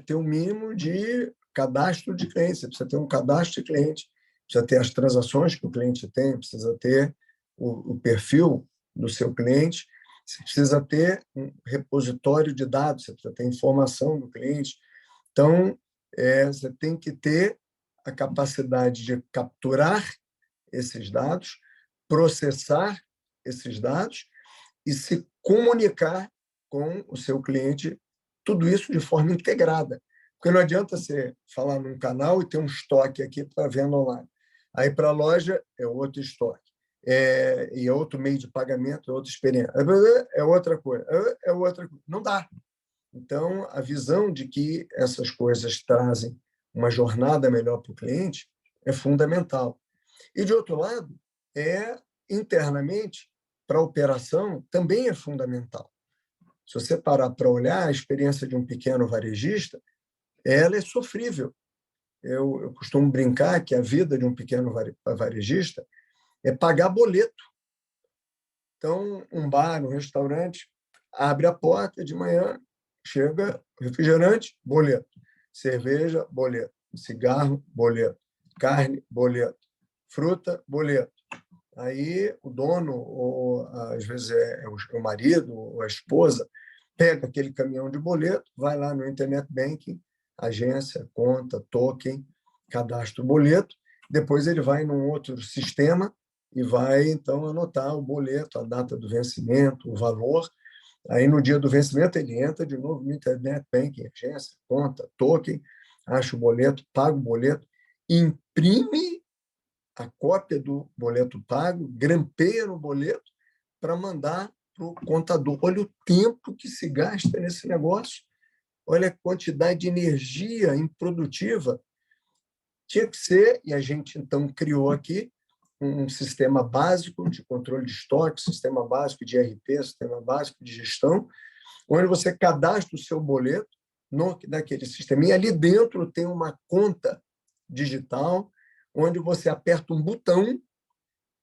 ter um mínimo de cadastro de clientes. Você precisa ter um cadastro de cliente, precisa ter as transações que o cliente tem, precisa ter o perfil do seu cliente, você precisa ter um repositório de dados, você precisa ter informação do cliente. Então, você tem que ter a capacidade de capturar esses dados, processar esses dados e se comunicar com o seu cliente, tudo isso de forma integrada. Porque não adianta você falar num canal e ter um estoque aqui para venda online. Aí, para a loja, é outro estoque. E é outro meio de pagamento, é outra experiência. É outra coisa. Não dá. Então, a visão de que essas coisas trazem uma jornada melhor para o cliente é fundamental. E, de outro lado, internamente, para a operação, também é fundamental. Se você parar para olhar, a experiência de um pequeno varejista, ela é sofrível. Eu costumo brincar que a vida de um pequeno varejista é pagar boleto. Então, um bar, um restaurante, abre a porta de manhã, chega refrigerante, boleto. Cerveja, boleto. Cigarro, boleto. Carne, boleto. Fruta, boleto. Aí o dono, ou às vezes é o marido ou a esposa, pega aquele caminhão de boleto, vai lá no Internet Banking, agência, conta, token, cadastra o boleto, depois ele vai num outro sistema e vai, então, anotar o boleto, a data do vencimento, o valor. Aí, no dia do vencimento, ele entra de novo no Internet Banking, agência, conta, token, acha o boleto, paga o boleto, imprime a cópia do boleto pago, grampeia no boleto para mandar para o contador. Olha o tempo que se gasta nesse negócio. Olha a quantidade de energia improdutiva. Tinha que ser, e a gente então criou aqui um sistema básico de controle de estoque, sistema básico de ERP, sistema básico de gestão, onde você cadastra o seu boleto naquele sistema. E ali dentro tem uma conta digital, onde você aperta um botão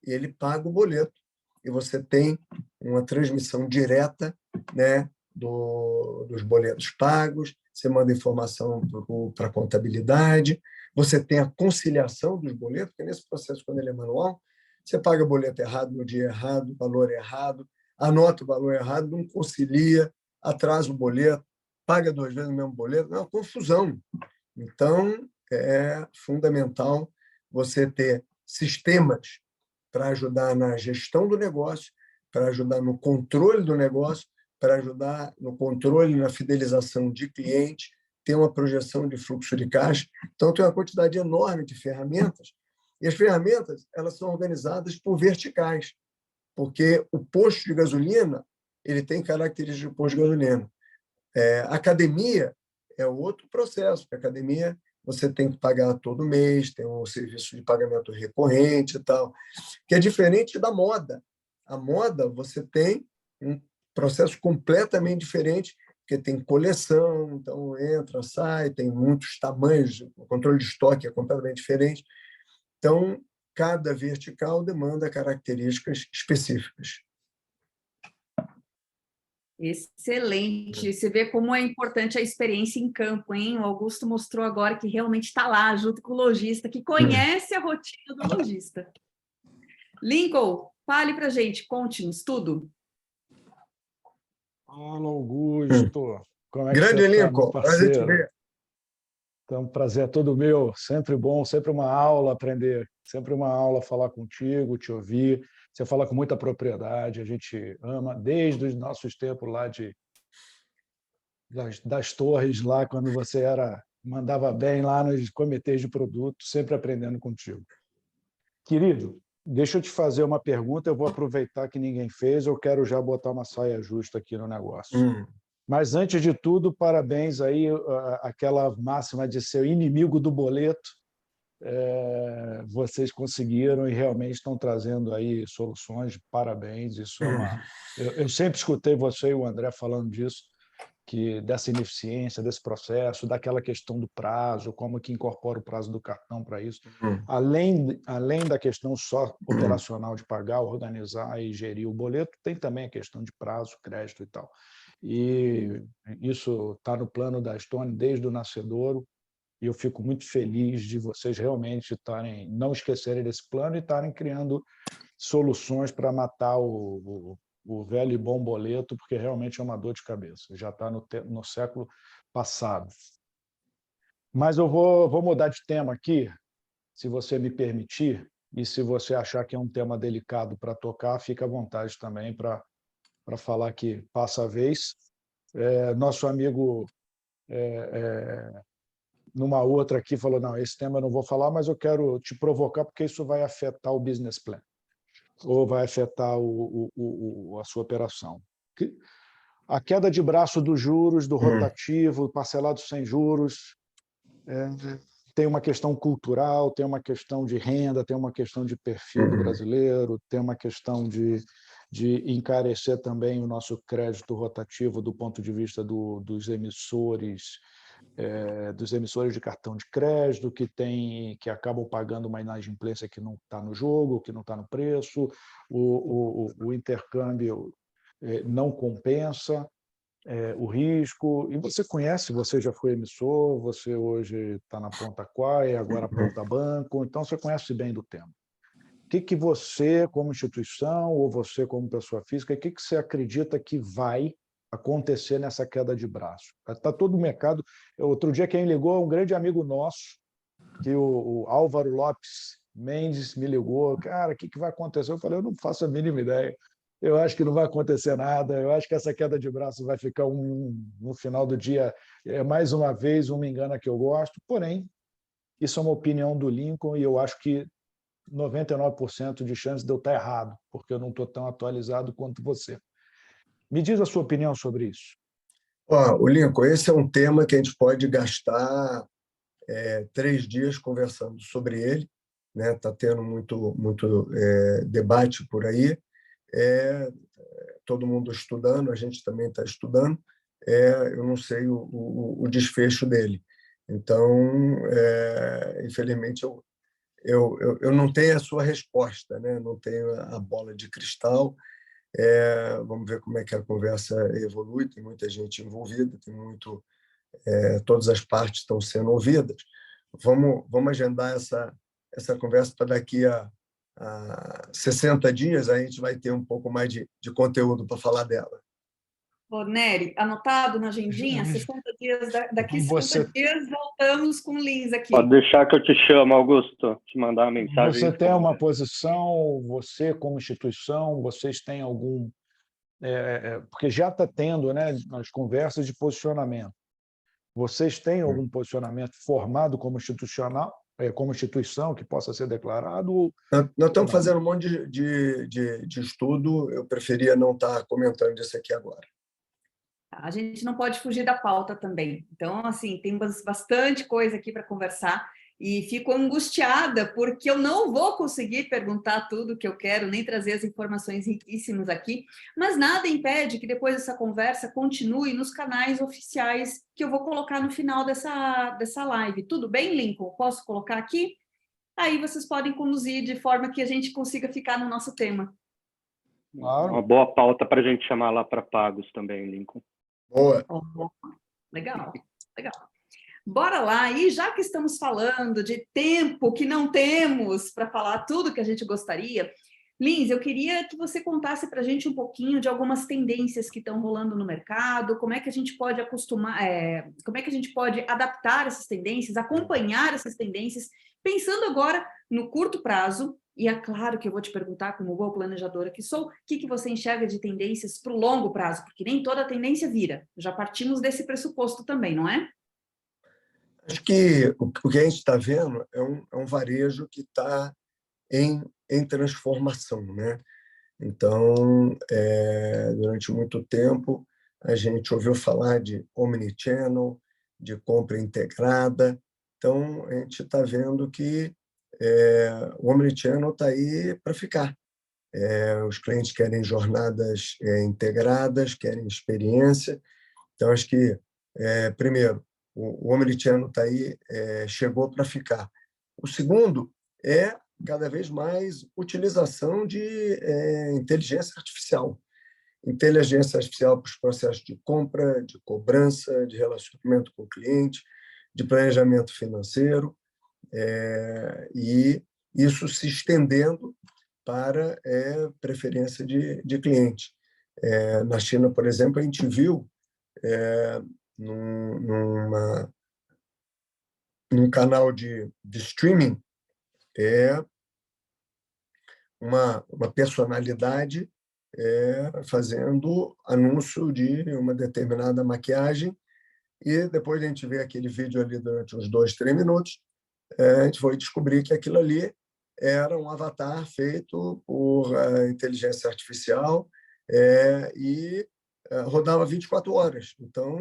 e ele paga o boleto. E você tem uma transmissão direta, né, dos boletos pagos, você manda informação para a contabilidade, você tem a conciliação dos boletos, porque nesse processo, quando ele é manual, você paga o boleto errado no dia errado, valor errado, anota o valor errado, não concilia, atrasa o boleto, paga 2 vezes o mesmo boleto, é uma confusão. Então, é fundamental você ter sistemas para ajudar na gestão do negócio, para ajudar no controle do negócio, para ajudar no controle e na fidelização de cliente, ter uma projeção de fluxo de caixa. Então, tem uma quantidade enorme de ferramentas, e as ferramentas elas são organizadas por verticais, porque o posto de gasolina ele tem características de posto de gasolina. Academia é outro processo, porque a academia você tem que pagar todo mês, tem um serviço de pagamento recorrente e tal, que é diferente da moda. A moda, você tem um processo completamente diferente, porque tem coleção, então entra, sai, tem muitos tamanhos, o controle de estoque é completamente diferente. Então, cada vertical demanda características específicas. Excelente. Você vê como é importante a experiência em campo, hein? O Augusto mostrou agora que realmente está lá, junto com o lojista, que conhece a rotina do lojista. Lincoln, fale para a gente, conte-nos tudo. Fala, Augusto. Como é que Grande você está, meu Lincoln, prazer te parceiro? ver. Então, prazer é todo meu. Sempre bom, sempre uma aula aprender. Sempre uma aula falar contigo, te ouvir. Você fala com muita propriedade, a gente ama desde os nossos tempos lá das torres, lá quando você mandava bem lá nos comitês de produto, sempre aprendendo contigo. Querido, deixa eu te fazer uma pergunta, eu vou aproveitar que ninguém fez, eu quero já botar uma saia justa aqui no negócio. Mas, antes de tudo, parabéns aí, aquela máxima de ser o inimigo do boleto, vocês conseguiram e realmente estão trazendo aí soluções, parabéns, isso é uma... Eu sempre escutei você e o André falando disso, dessa ineficiência, desse processo, daquela questão do prazo, como que incorpora o prazo do cartão para isso. Além da questão só operacional de pagar, organizar e gerir o boleto, tem também a questão de prazo, crédito e tal. E isso está no plano da Stone desde o nascedouro, e eu fico muito feliz de vocês realmente não esquecerem desse plano e estarem criando soluções para matar o velho e bom boleto, porque realmente é uma dor de cabeça, já está no século passado. Mas eu vou mudar de tema aqui, se você me permitir, e se você achar que é um tema delicado para tocar, fica à vontade também para falar que passa a vez. Nosso amigo, numa outra aqui, falou, não, esse tema eu não vou falar, mas eu quero te provocar, porque isso vai afetar o business plan, ou vai afetar a sua operação. A queda de braço dos juros, do rotativo, parcelado sem juros, tem uma questão cultural, tem uma questão de renda, tem uma questão de perfil do brasileiro, tem uma questão de encarecer também o nosso crédito rotativo do ponto de vista dos emissores de cartão de crédito, que acabam pagando uma inadimplência que não está no jogo, que não está no preço, o intercâmbio não compensa o risco. E você já foi emissor, você hoje está na ponta Quai, agora ponta banco, então você conhece bem do tema. O que você, como instituição, ou você, como pessoa física, o que você acredita que vai acontecer nessa queda de braço? Está todo o mercado... Outro dia, quem ligou, um grande amigo nosso, que o Álvaro Lopes Mendes me ligou, cara, o que vai acontecer? Eu falei, eu não faço a mínima ideia. Eu acho que não vai acontecer nada, eu acho que essa queda de braço vai ficar no final do dia, mais uma vez, me engana que eu gosto, porém, isso é uma opinião do Lincoln e eu acho que 99% de chance de eu estar errado, porque eu não estou tão atualizado quanto você. Me diz a sua opinião sobre isso. O Lincoln, esse é um tema que a gente pode gastar 3 dias conversando sobre ele, né? Tá tendo muito debate por aí, todo mundo estudando, a gente também está estudando, eu não sei o desfecho dele. Então, infelizmente, eu não tenho a sua resposta, né? Não tenho a bola de cristal. Vamos ver como é que a conversa evolui. Tem muita gente envolvida, todas as partes estão sendo ouvidas. Vamos agendar essa conversa para daqui a 60 dias, a gente vai ter um pouco mais de conteúdo para falar dela. Nery, anotado na agendinha, 60 dias, daqui 60 dias voltamos com o Lins aqui. Pode deixar que eu te chamo, Augusto, te mandar uma mensagem. Você tem uma posição, você como instituição, vocês têm algum... porque já está tendo, né, as conversas de posicionamento. Vocês têm algum posicionamento formado como instituição que possa ser declarado? Nós estamos fazendo um monte de estudo, eu preferia não estar comentando isso aqui agora. A gente não pode fugir da pauta também. Então, assim, tem bastante coisa aqui para conversar. e fico angustiada, porque eu não vou conseguir perguntar tudo que eu quero, nem trazer as informações riquíssimas aqui, mas nada impede que depois dessa conversa continue nos canais oficiais que eu vou colocar no final dessa live. Tudo bem, Lincoln? Posso colocar aqui? Aí vocês podem conduzir de forma que a gente consiga ficar no nosso tema. Claro. Uma boa pauta para a gente chamar lá para pagos também, Lincoln. Boa. Legal, legal. Bora lá, e já que estamos falando de tempo que não temos para falar tudo que a gente gostaria, Lins, eu queria que você contasse para a gente um pouquinho de algumas tendências que estão rolando no mercado, como é que a gente pode como é que a gente pode adaptar essas tendências, acompanhar essas tendências, pensando agora no curto prazo, e é claro que eu vou te perguntar, como boa planejadora que sou, o que você enxerga de tendências para o longo prazo, porque nem toda tendência vira, já partimos desse pressuposto também, não é? Acho que o que a gente está vendo é um varejo que está em transformação, né? Então, durante muito tempo, a gente ouviu falar de omnichannel, de compra integrada. Então, a gente está vendo que o omnichannel está aí para ficar. Os clientes querem jornadas integradas, querem experiência. Então, acho que, primeiro, o omnichannel está aí, chegou para ficar. O segundo é cada vez mais utilização de inteligência artificial. Inteligência artificial para os processos de compra, de cobrança, de relacionamento com o cliente, de planejamento financeiro, e isso se estendendo para preferência de cliente. Na China, por exemplo, a gente viu num canal de streaming uma personalidade fazendo anúncio de uma determinada maquiagem, e depois a gente vê aquele vídeo ali durante uns 2, 3 minutos, a gente foi descobrir que aquilo ali era um avatar feito por inteligência artificial e rodava 24 horas. Então,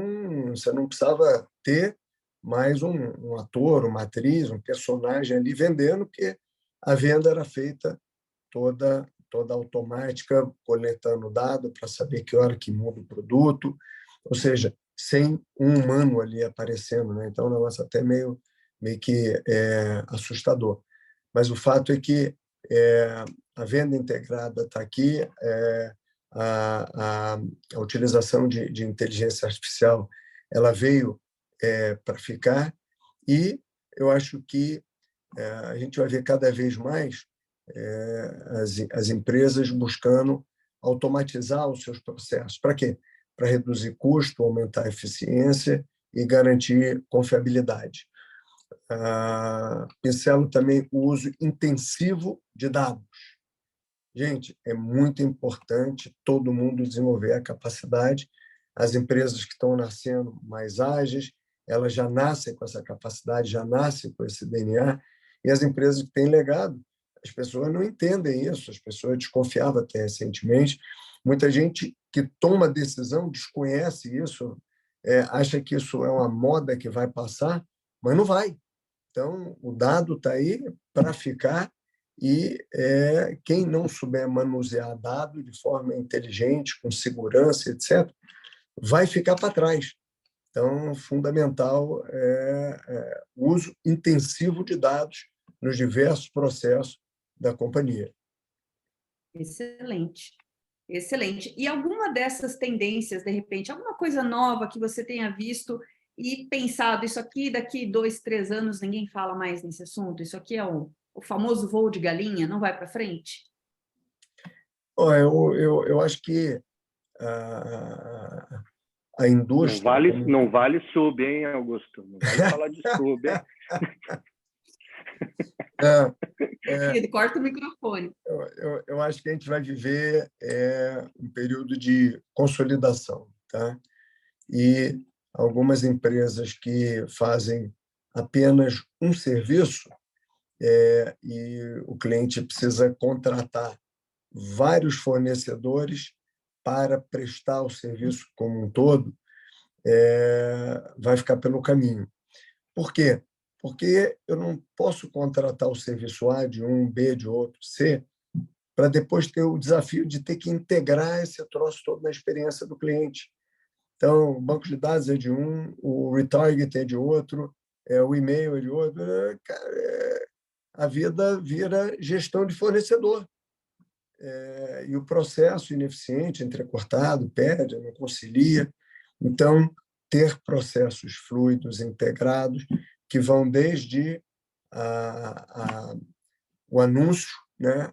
você não precisava ter mais um ator, uma atriz, um personagem ali vendendo, porque a venda era feita toda automática, coletando dado para saber que hora que muda o produto, ou seja, sem um humano ali aparecendo, né? Então, é um negócio até meio que assustador. Mas o fato é que a venda integrada está aqui, a utilização de inteligência artificial ela veio para ficar, e eu acho que a gente vai ver cada vez mais as empresas buscando automatizar os seus processos. Para quê? Para reduzir custo, aumentar a eficiência e garantir confiabilidade. Pincelo também o uso intensivo de dados. Gente, é muito importante todo mundo desenvolver a capacidade. As empresas que estão nascendo mais ágeis, elas já nascem com essa capacidade, já nascem com esse DNA, e as empresas que têm legado, as pessoas não entendem isso, as pessoas desconfiavam até recentemente. Muita gente que toma decisão desconhece isso, acha que isso é uma moda que vai passar, mas não vai. Então, o dado está aí para ficar, e quem não souber manusear dado de forma inteligente, com segurança, etc., vai ficar para trás. Então, fundamental é o uso intensivo de dados nos diversos processos da companhia. Excelente, excelente. E alguma dessas tendências, de repente, alguma coisa nova que você tenha visto e pensado, isso aqui daqui 2, 3 anos ninguém fala mais nesse assunto, isso aqui é o famoso voo de galinha, não vai para frente? Eu acho que a indústria... Não vale sub, hein, Augusto? Não vale falar de sub, hein? Querido, corta o microfone. Eu acho que a gente vai viver um período de consolidação, tá? E algumas empresas que fazem apenas um serviço, e o cliente precisa contratar vários fornecedores para prestar o serviço como um todo, vai ficar pelo caminho. Por quê? porque eu não posso contratar o serviço A de um, B de outro, C, para depois ter o desafio de ter que integrar esse troço todo na experiência do cliente. Então, o banco de dados é de um, o retarget é de outro, o e-mail é de outro. A vida vira gestão de fornecedor. E o processo ineficiente, entrecortado, perde, não concilia. Então, ter processos fluidos, integrados, que vão desde o anúncio, né,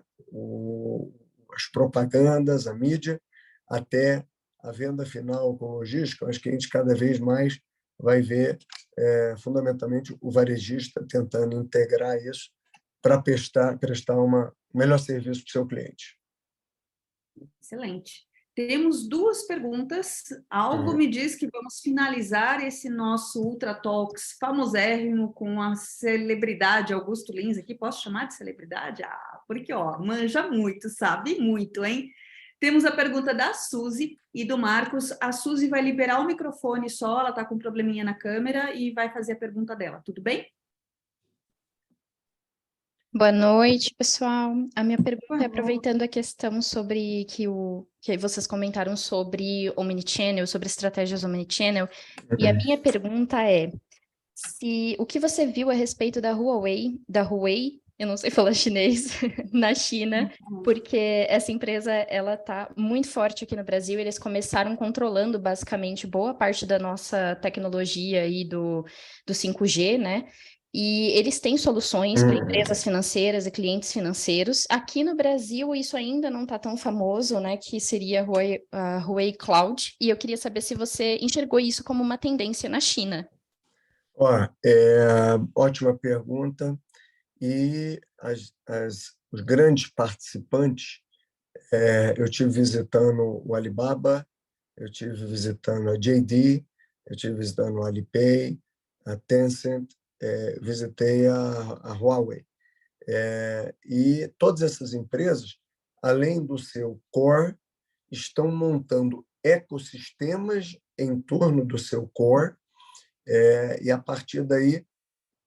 as propagandas, a mídia, até a venda final com logística. Acho que a gente cada vez mais vai ver, fundamentalmente, o varejista tentando integrar isso para prestar um melhor serviço para o seu cliente. Excelente. Temos duas perguntas. Algo me diz que vamos finalizar esse nosso Ultra Talks famosérrimo com a celebridade Augusto Lins aqui. Posso chamar de celebridade? Porque, manja muito, sabe muito, hein? Temos a pergunta da Suzy e do Marcos. A Suzy vai liberar o microfone só, ela está com um probleminha na câmera e vai fazer a pergunta dela. Tudo bem? Boa noite, pessoal. A minha pergunta é aproveitando a questão sobre que vocês comentaram sobre omnichannel, sobre estratégias omnichannel, e a minha pergunta é o que você viu a respeito da Huawei, eu não sei falar chinês, na China, porque essa empresa ela está muito forte aqui no Brasil. Eles começaram controlando basicamente boa parte da nossa tecnologia aí do 5G, né? E eles têm soluções para empresas financeiras e clientes financeiros. Aqui no Brasil, isso ainda não está tão famoso, né? Que seria a Huawei Cloud. E eu queria saber se você enxergou isso como uma tendência na China. Ótima pergunta. E os grandes participantes, eu tive visitando o Alibaba, eu tive visitando a JD, eu tive visitando o Alipay, a Tencent, visitei a Huawei. E todas essas empresas, além do seu core, estão montando ecossistemas em torno do seu core, e, a partir daí,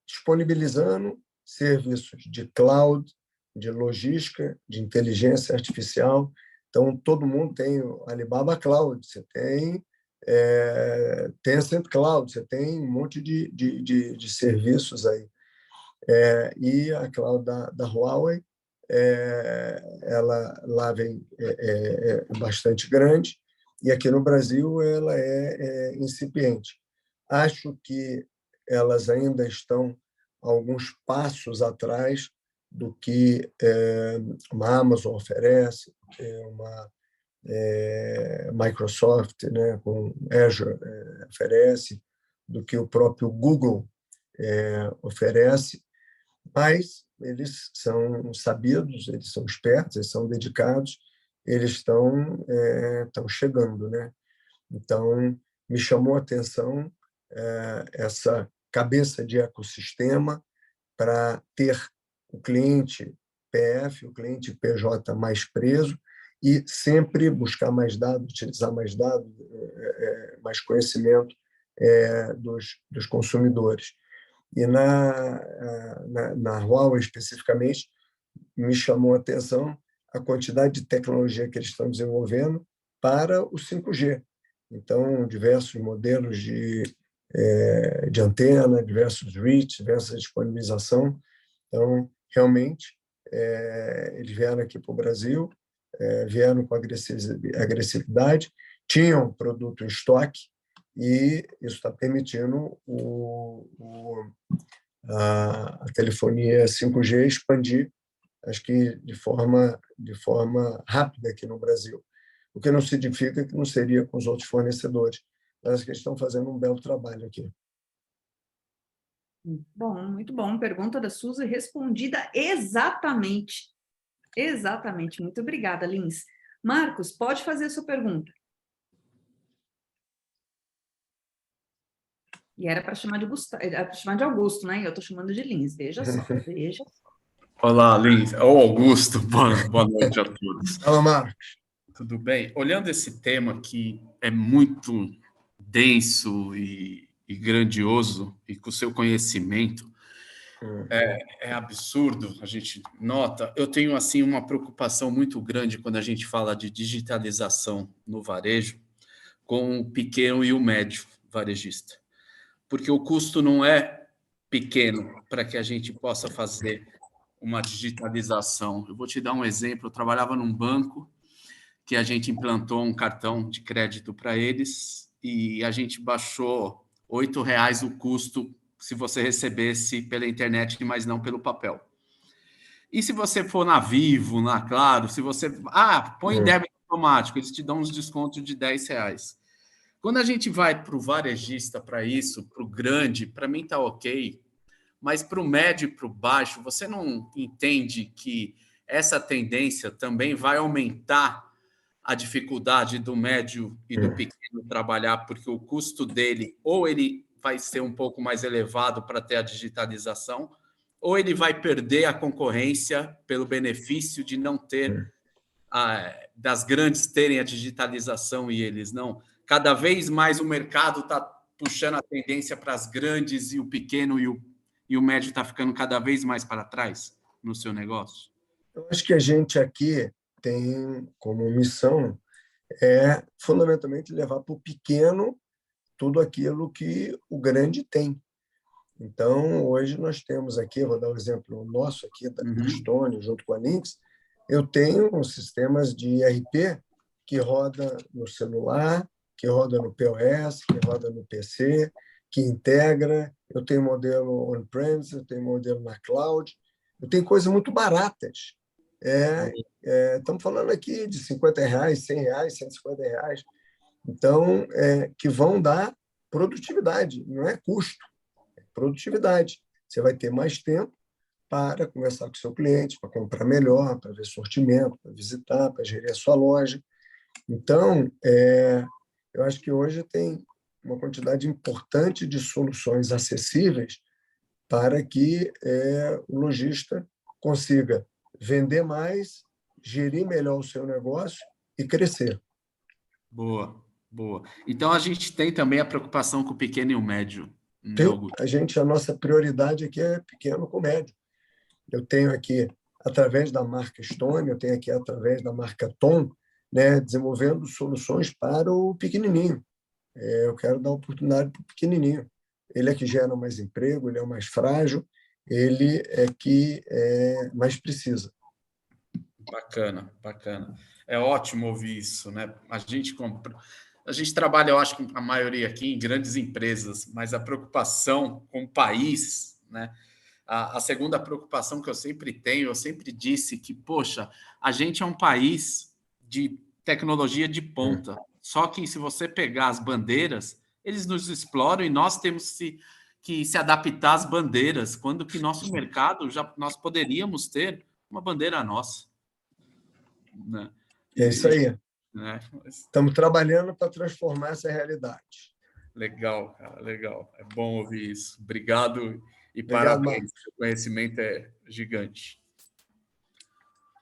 disponibilizando serviços de cloud, de logística, de inteligência artificial. Então, todo mundo tem o Alibaba Cloud, você tem Tencent Cloud, você tem um monte de serviços aí. E a cloud da Huawei, ela lá vem bastante grande, e aqui no Brasil ela é incipiente. Acho que elas ainda estão alguns passos atrás do que uma Amazon oferece, uma Microsoft, né, com Azure oferece, do que o próprio Google oferece, mas eles são sabidos, eles são espertos, eles são dedicados, eles estão chegando, né? Então, me chamou a atenção essa cabeça de ecossistema para ter o cliente PF, o cliente PJ mais preso e sempre buscar mais dados, utilizar mais dados, mais conhecimento dos consumidores. E na Huawei, especificamente, me chamou a atenção a quantidade de tecnologia que eles estão desenvolvendo para o 5G. Então, diversos modelos de antena, diversos reach, diversa disponibilização. Então, realmente, eles vieram aqui para o Brasil, vieram com agressividade, tinham produto em estoque, e isso está permitindo a telefonia 5G expandir, acho que de forma rápida aqui no Brasil. O que não significa que não seria com os outros fornecedores, mas que eles estão fazendo um belo trabalho aqui. Bom, muito bom. Pergunta da Suzy respondida exatamente. Exatamente. Muito obrigada, Lins. Marcos, pode fazer a sua pergunta. E era para chamar de Augusto, né? Eu estou chamando de Lins. Veja só, veja só. Olá, Lins. Augusto. Boa noite a todos. Fala, Marcos. Tudo bem? Olhando esse tema que é muito denso e grandioso, e com o seu conhecimento, É absurdo, a gente nota. Eu tenho assim uma preocupação muito grande quando a gente fala de digitalização no varejo com o pequeno e o médio varejista, porque o custo não é pequeno para que a gente possa fazer uma digitalização. Eu vou te dar um exemplo. Eu trabalhava num banco que a gente implantou um cartão de crédito para eles e a gente baixou R$ 8 o custo se você recebesse pela internet, mas não pelo papel. E se você for na Vivo, na Claro, se você... põe débito automático, eles te dão uns descontos de R$ 10. Quando a gente vai para o varejista para isso, para o grande, para mim está ok, mas para o médio e para o baixo, você não entende que essa tendência também vai aumentar a dificuldade do médio e do pequeno trabalhar, porque o custo dele, ou ele vai ser um pouco mais elevado para ter a digitalização, ou ele vai perder a concorrência pelo benefício de não ter, das grandes terem a digitalização e eles não. Cada vez mais o mercado está puxando a tendência para as grandes e o pequeno e o médio está ficando cada vez mais para trás no seu negócio? Eu acho que a gente aqui tem como missão fundamentalmente levar para o pequeno tudo aquilo que o grande tem. Então, hoje nós temos aqui, vou dar um exemplo nosso aqui da Stone, junto com a Lynx, eu tenho sistemas de ERP que roda no celular, que roda no POS, que roda no PC, que integra. Eu tenho modelo on-premise, eu tenho modelo na cloud. Eu tenho coisas muito baratas. Estamos falando aqui de R$50, R$100, R$150. Então, que vão dar produtividade, não é custo, é produtividade. Você vai ter mais tempo para conversar com o seu cliente, para comprar melhor, para ver sortimento, para visitar, para gerir a sua loja. Então, eu acho que hoje tem uma quantidade importante de soluções acessíveis para que o lojista consiga vender mais, gerir melhor o seu negócio e crescer. Boa, boa. Então, a gente tem também a preocupação com o pequeno e o médio. A nossa prioridade aqui é pequeno com médio. Eu tenho aqui, através da marca Stone, eu tenho aqui, através da marca Tom, desenvolvendo soluções para o pequenininho. Eu quero dar oportunidade para o pequenininho. Ele é que gera mais emprego, ele é o mais frágil, ele é que mais precisa. Bacana, bacana. É ótimo ouvir isso, né? A gente trabalha, eu acho que a maioria aqui em grandes empresas, mas a preocupação com o país, né? A segunda preocupação que eu sempre tenho, eu sempre disse que, poxa, a gente é um país de tecnologia de ponta. Só que se você pegar as bandeiras, eles nos exploram e nós temos que se adaptar às bandeiras, quando que nosso mercado, nós poderíamos ter uma bandeira nossa. Né? É isso aí. Né? Estamos trabalhando para transformar essa realidade. Legal, cara, legal. É bom ouvir isso. Obrigado e parabéns. O conhecimento é gigante.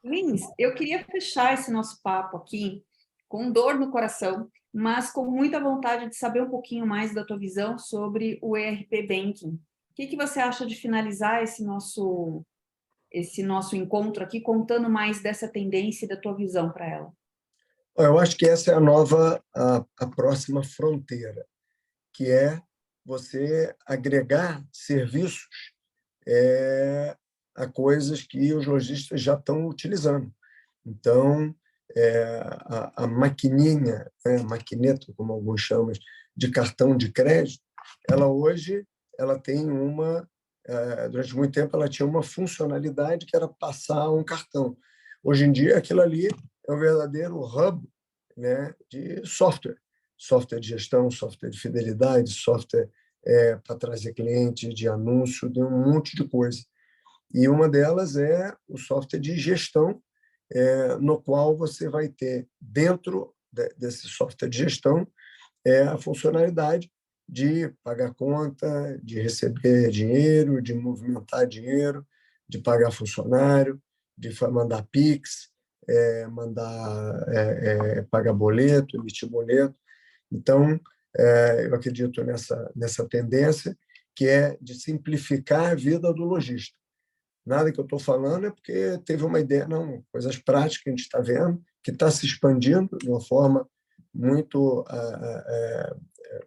Lins, eu queria fechar esse nosso papo aqui com dor no coração, mas com muita vontade de saber um pouquinho mais da tua visão sobre o ERP Banking. O que você acha de finalizar esse nosso encontro aqui, contando mais dessa tendência e da tua visão para ela? Eu acho que essa é a próxima fronteira, que é você agregar serviços a coisas que os lojistas já estão utilizando. Então, a maquininha, maquineta, como alguns chamam, de cartão de crédito, ela hoje tem durante muito tempo, ela tinha uma funcionalidade que era passar um cartão. Hoje em dia, aquilo ali é um verdadeiro hub, de software de gestão, software de fidelidade, software para trazer cliente, de anúncio, de um monte de coisa. E uma delas é o software de gestão, no qual você vai ter, dentro desse software de gestão, a funcionalidade de pagar conta, de receber dinheiro, de movimentar dinheiro, de pagar funcionário, de mandar Pix, pagar boleto, emitir boleto. Então, eu acredito nessa tendência que é de simplificar a vida do lojista. Nada que eu estou falando é porque teve uma ideia, não, coisas práticas que a gente está vendo, que está se expandindo de uma forma muito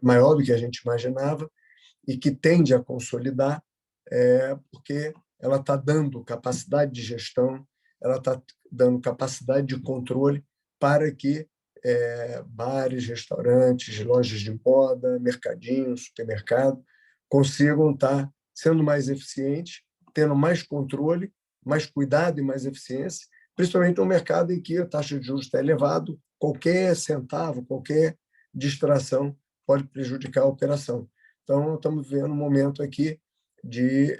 maior do que a gente imaginava e que tende a consolidar, porque ela está dando capacidade de gestão, ela está dando capacidade de controle para que bares, restaurantes, lojas de moda, mercadinhos, supermercado, consigam estar sendo mais eficientes, tendo mais controle, mais cuidado e mais eficiência, principalmente no mercado em que a taxa de juros está elevada, qualquer centavo, qualquer distração pode prejudicar a operação. Então, estamos vivendo um momento aqui de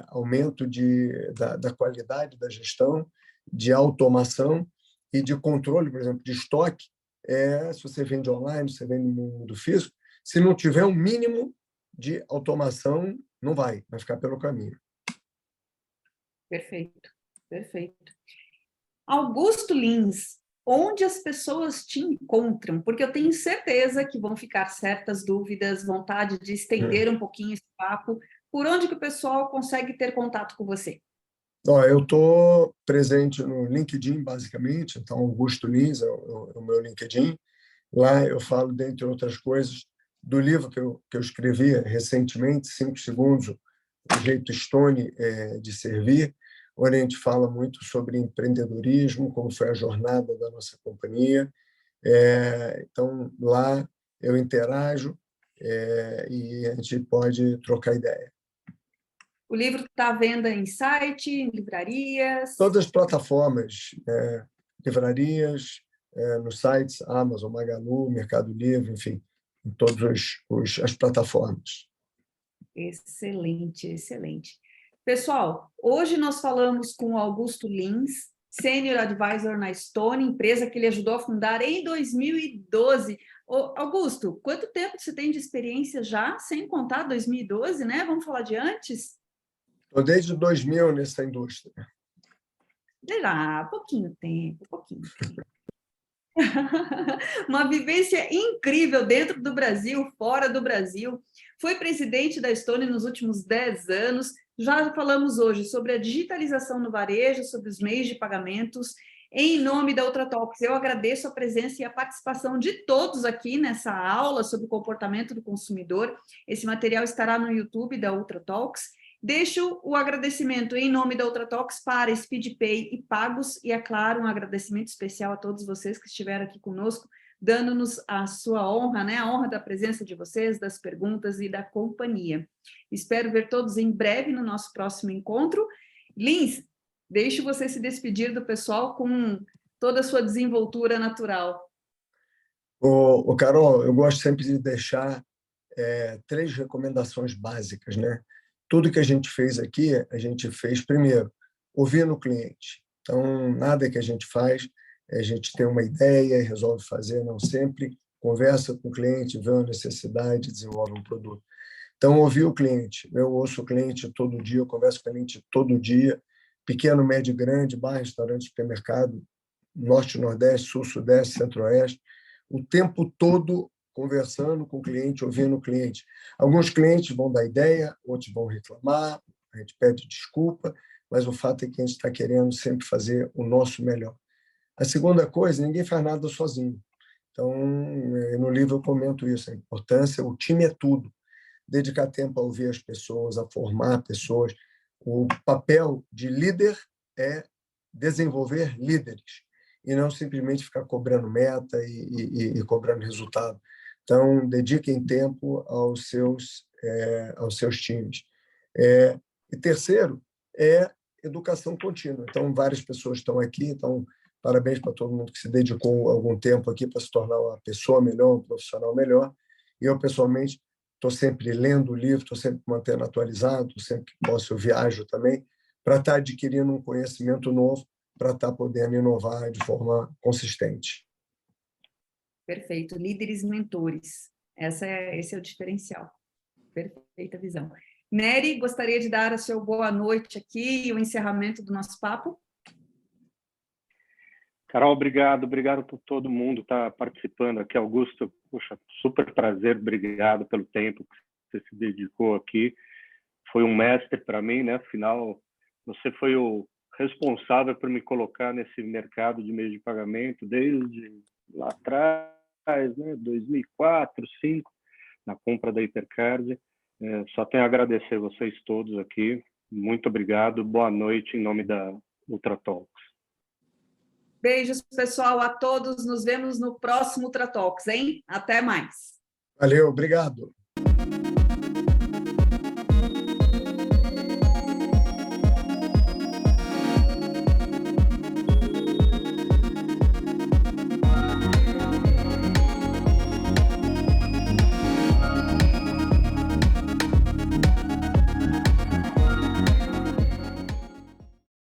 aumento da qualidade da gestão, de automação e de controle, por exemplo, de estoque. Se você vende online, se você vende no mundo físico, se não tiver um mínimo de automação, não vai ficar pelo caminho. Perfeito, perfeito. Augusto Lins, onde as pessoas te encontram? Porque eu tenho certeza que vão ficar certas dúvidas, vontade de estender um pouquinho esse papo. Por onde que o pessoal consegue ter contato com você? Eu estou presente no LinkedIn, basicamente. Então, Augusto Lins é o meu LinkedIn. Lá eu falo, dentre outras coisas, do livro que eu escrevi recentemente, 5 segundos, o jeito Stone de servir, onde a gente fala muito sobre empreendedorismo, como foi a jornada da nossa companhia. Então, lá eu interajo e a gente pode trocar ideia. O livro está à venda em site, em livrarias? Todas as plataformas, livrarias, nos sites Amazon, Magalu, Mercado Livre, enfim, em todas as plataformas. Excelente, excelente. Pessoal, hoje nós falamos com o Augusto Lins, Senior Advisor na Stone, empresa que ele ajudou a fundar em 2012. Augusto, quanto tempo você tem de experiência já, sem contar 2012, né? Vamos falar de antes? Estou desde 2000 nessa indústria. Pouquinho tempo, pouquinho tempo. Uma vivência incrível dentro do Brasil, fora do Brasil. Foi presidente da Stone nos últimos 10 anos. Já falamos hoje sobre a digitalização no varejo, sobre os meios de pagamentos. Em nome da Ultratalks, eu agradeço a presença e a participação de todos aqui nessa aula sobre o comportamento do consumidor. Esse material estará no YouTube da Ultratalks. Deixo o agradecimento em nome da Ultratalks para SpeedPay e Pagos, e, é claro, um agradecimento especial a todos vocês que estiveram aqui conosco, dando-nos a sua honra, né? A honra da presença de vocês, das perguntas e da companhia. Espero ver todos em breve no nosso próximo encontro. Lins, deixo você se despedir do pessoal com toda a sua desenvoltura natural. Carol, eu gosto sempre de deixar 3 recomendações básicas, né? Tudo que a gente fez aqui, a gente fez primeiro, ouvindo o cliente. Então, nada que a gente faz, a gente tem uma ideia e resolve fazer, não sempre. Conversa com o cliente, vê a necessidade, desenvolve um produto. Então, ouvir o cliente. Eu ouço o cliente todo dia, eu converso com o cliente todo dia. Pequeno, médio, grande, bar, restaurante, supermercado, norte, nordeste, sul, sudeste, centro-oeste. O tempo todo conversando com o cliente, ouvindo o cliente. Alguns clientes vão dar ideia, outros vão reclamar, a gente pede desculpa, mas o fato é que a gente está querendo sempre fazer o nosso melhor. A segunda coisa, ninguém faz nada sozinho. Então, no livro eu comento isso, a importância, o time é tudo. Dedicar tempo a ouvir as pessoas, a formar pessoas. O papel de líder é desenvolver líderes e não simplesmente ficar cobrando meta e cobrando resultado. Então, dediquem tempo aos seus times. E terceiro, educação contínua. Então, várias pessoas estão aqui, então, parabéns para todo mundo que se dedicou algum tempo aqui para se tornar uma pessoa melhor, um profissional melhor. E eu, pessoalmente, estou sempre lendo o livro, estou sempre mantendo atualizado, sempre que posso eu viajo também, para estar adquirindo um conhecimento novo, para estar podendo inovar de forma consistente. Perfeito, líderes mentores. Esse é o diferencial. Perfeita visão. Nery, gostaria de dar a sua boa noite aqui e o encerramento do nosso papo. Carol, obrigado por todo mundo estar participando aqui. Augusto, puxa, super prazer, obrigado pelo tempo que você se dedicou aqui. Foi um mestre para mim, né? Afinal, você foi o responsável por me colocar nesse mercado de meios de pagamento desde lá atrás, né? 2004, 2005, na compra da Hipercard. Só tenho a agradecer vocês todos aqui. Muito obrigado. Boa noite em nome da Ultratalks. Beijos, pessoal, a todos. Nos vemos no próximo Ultratalks, hein? Até mais. Valeu, obrigado.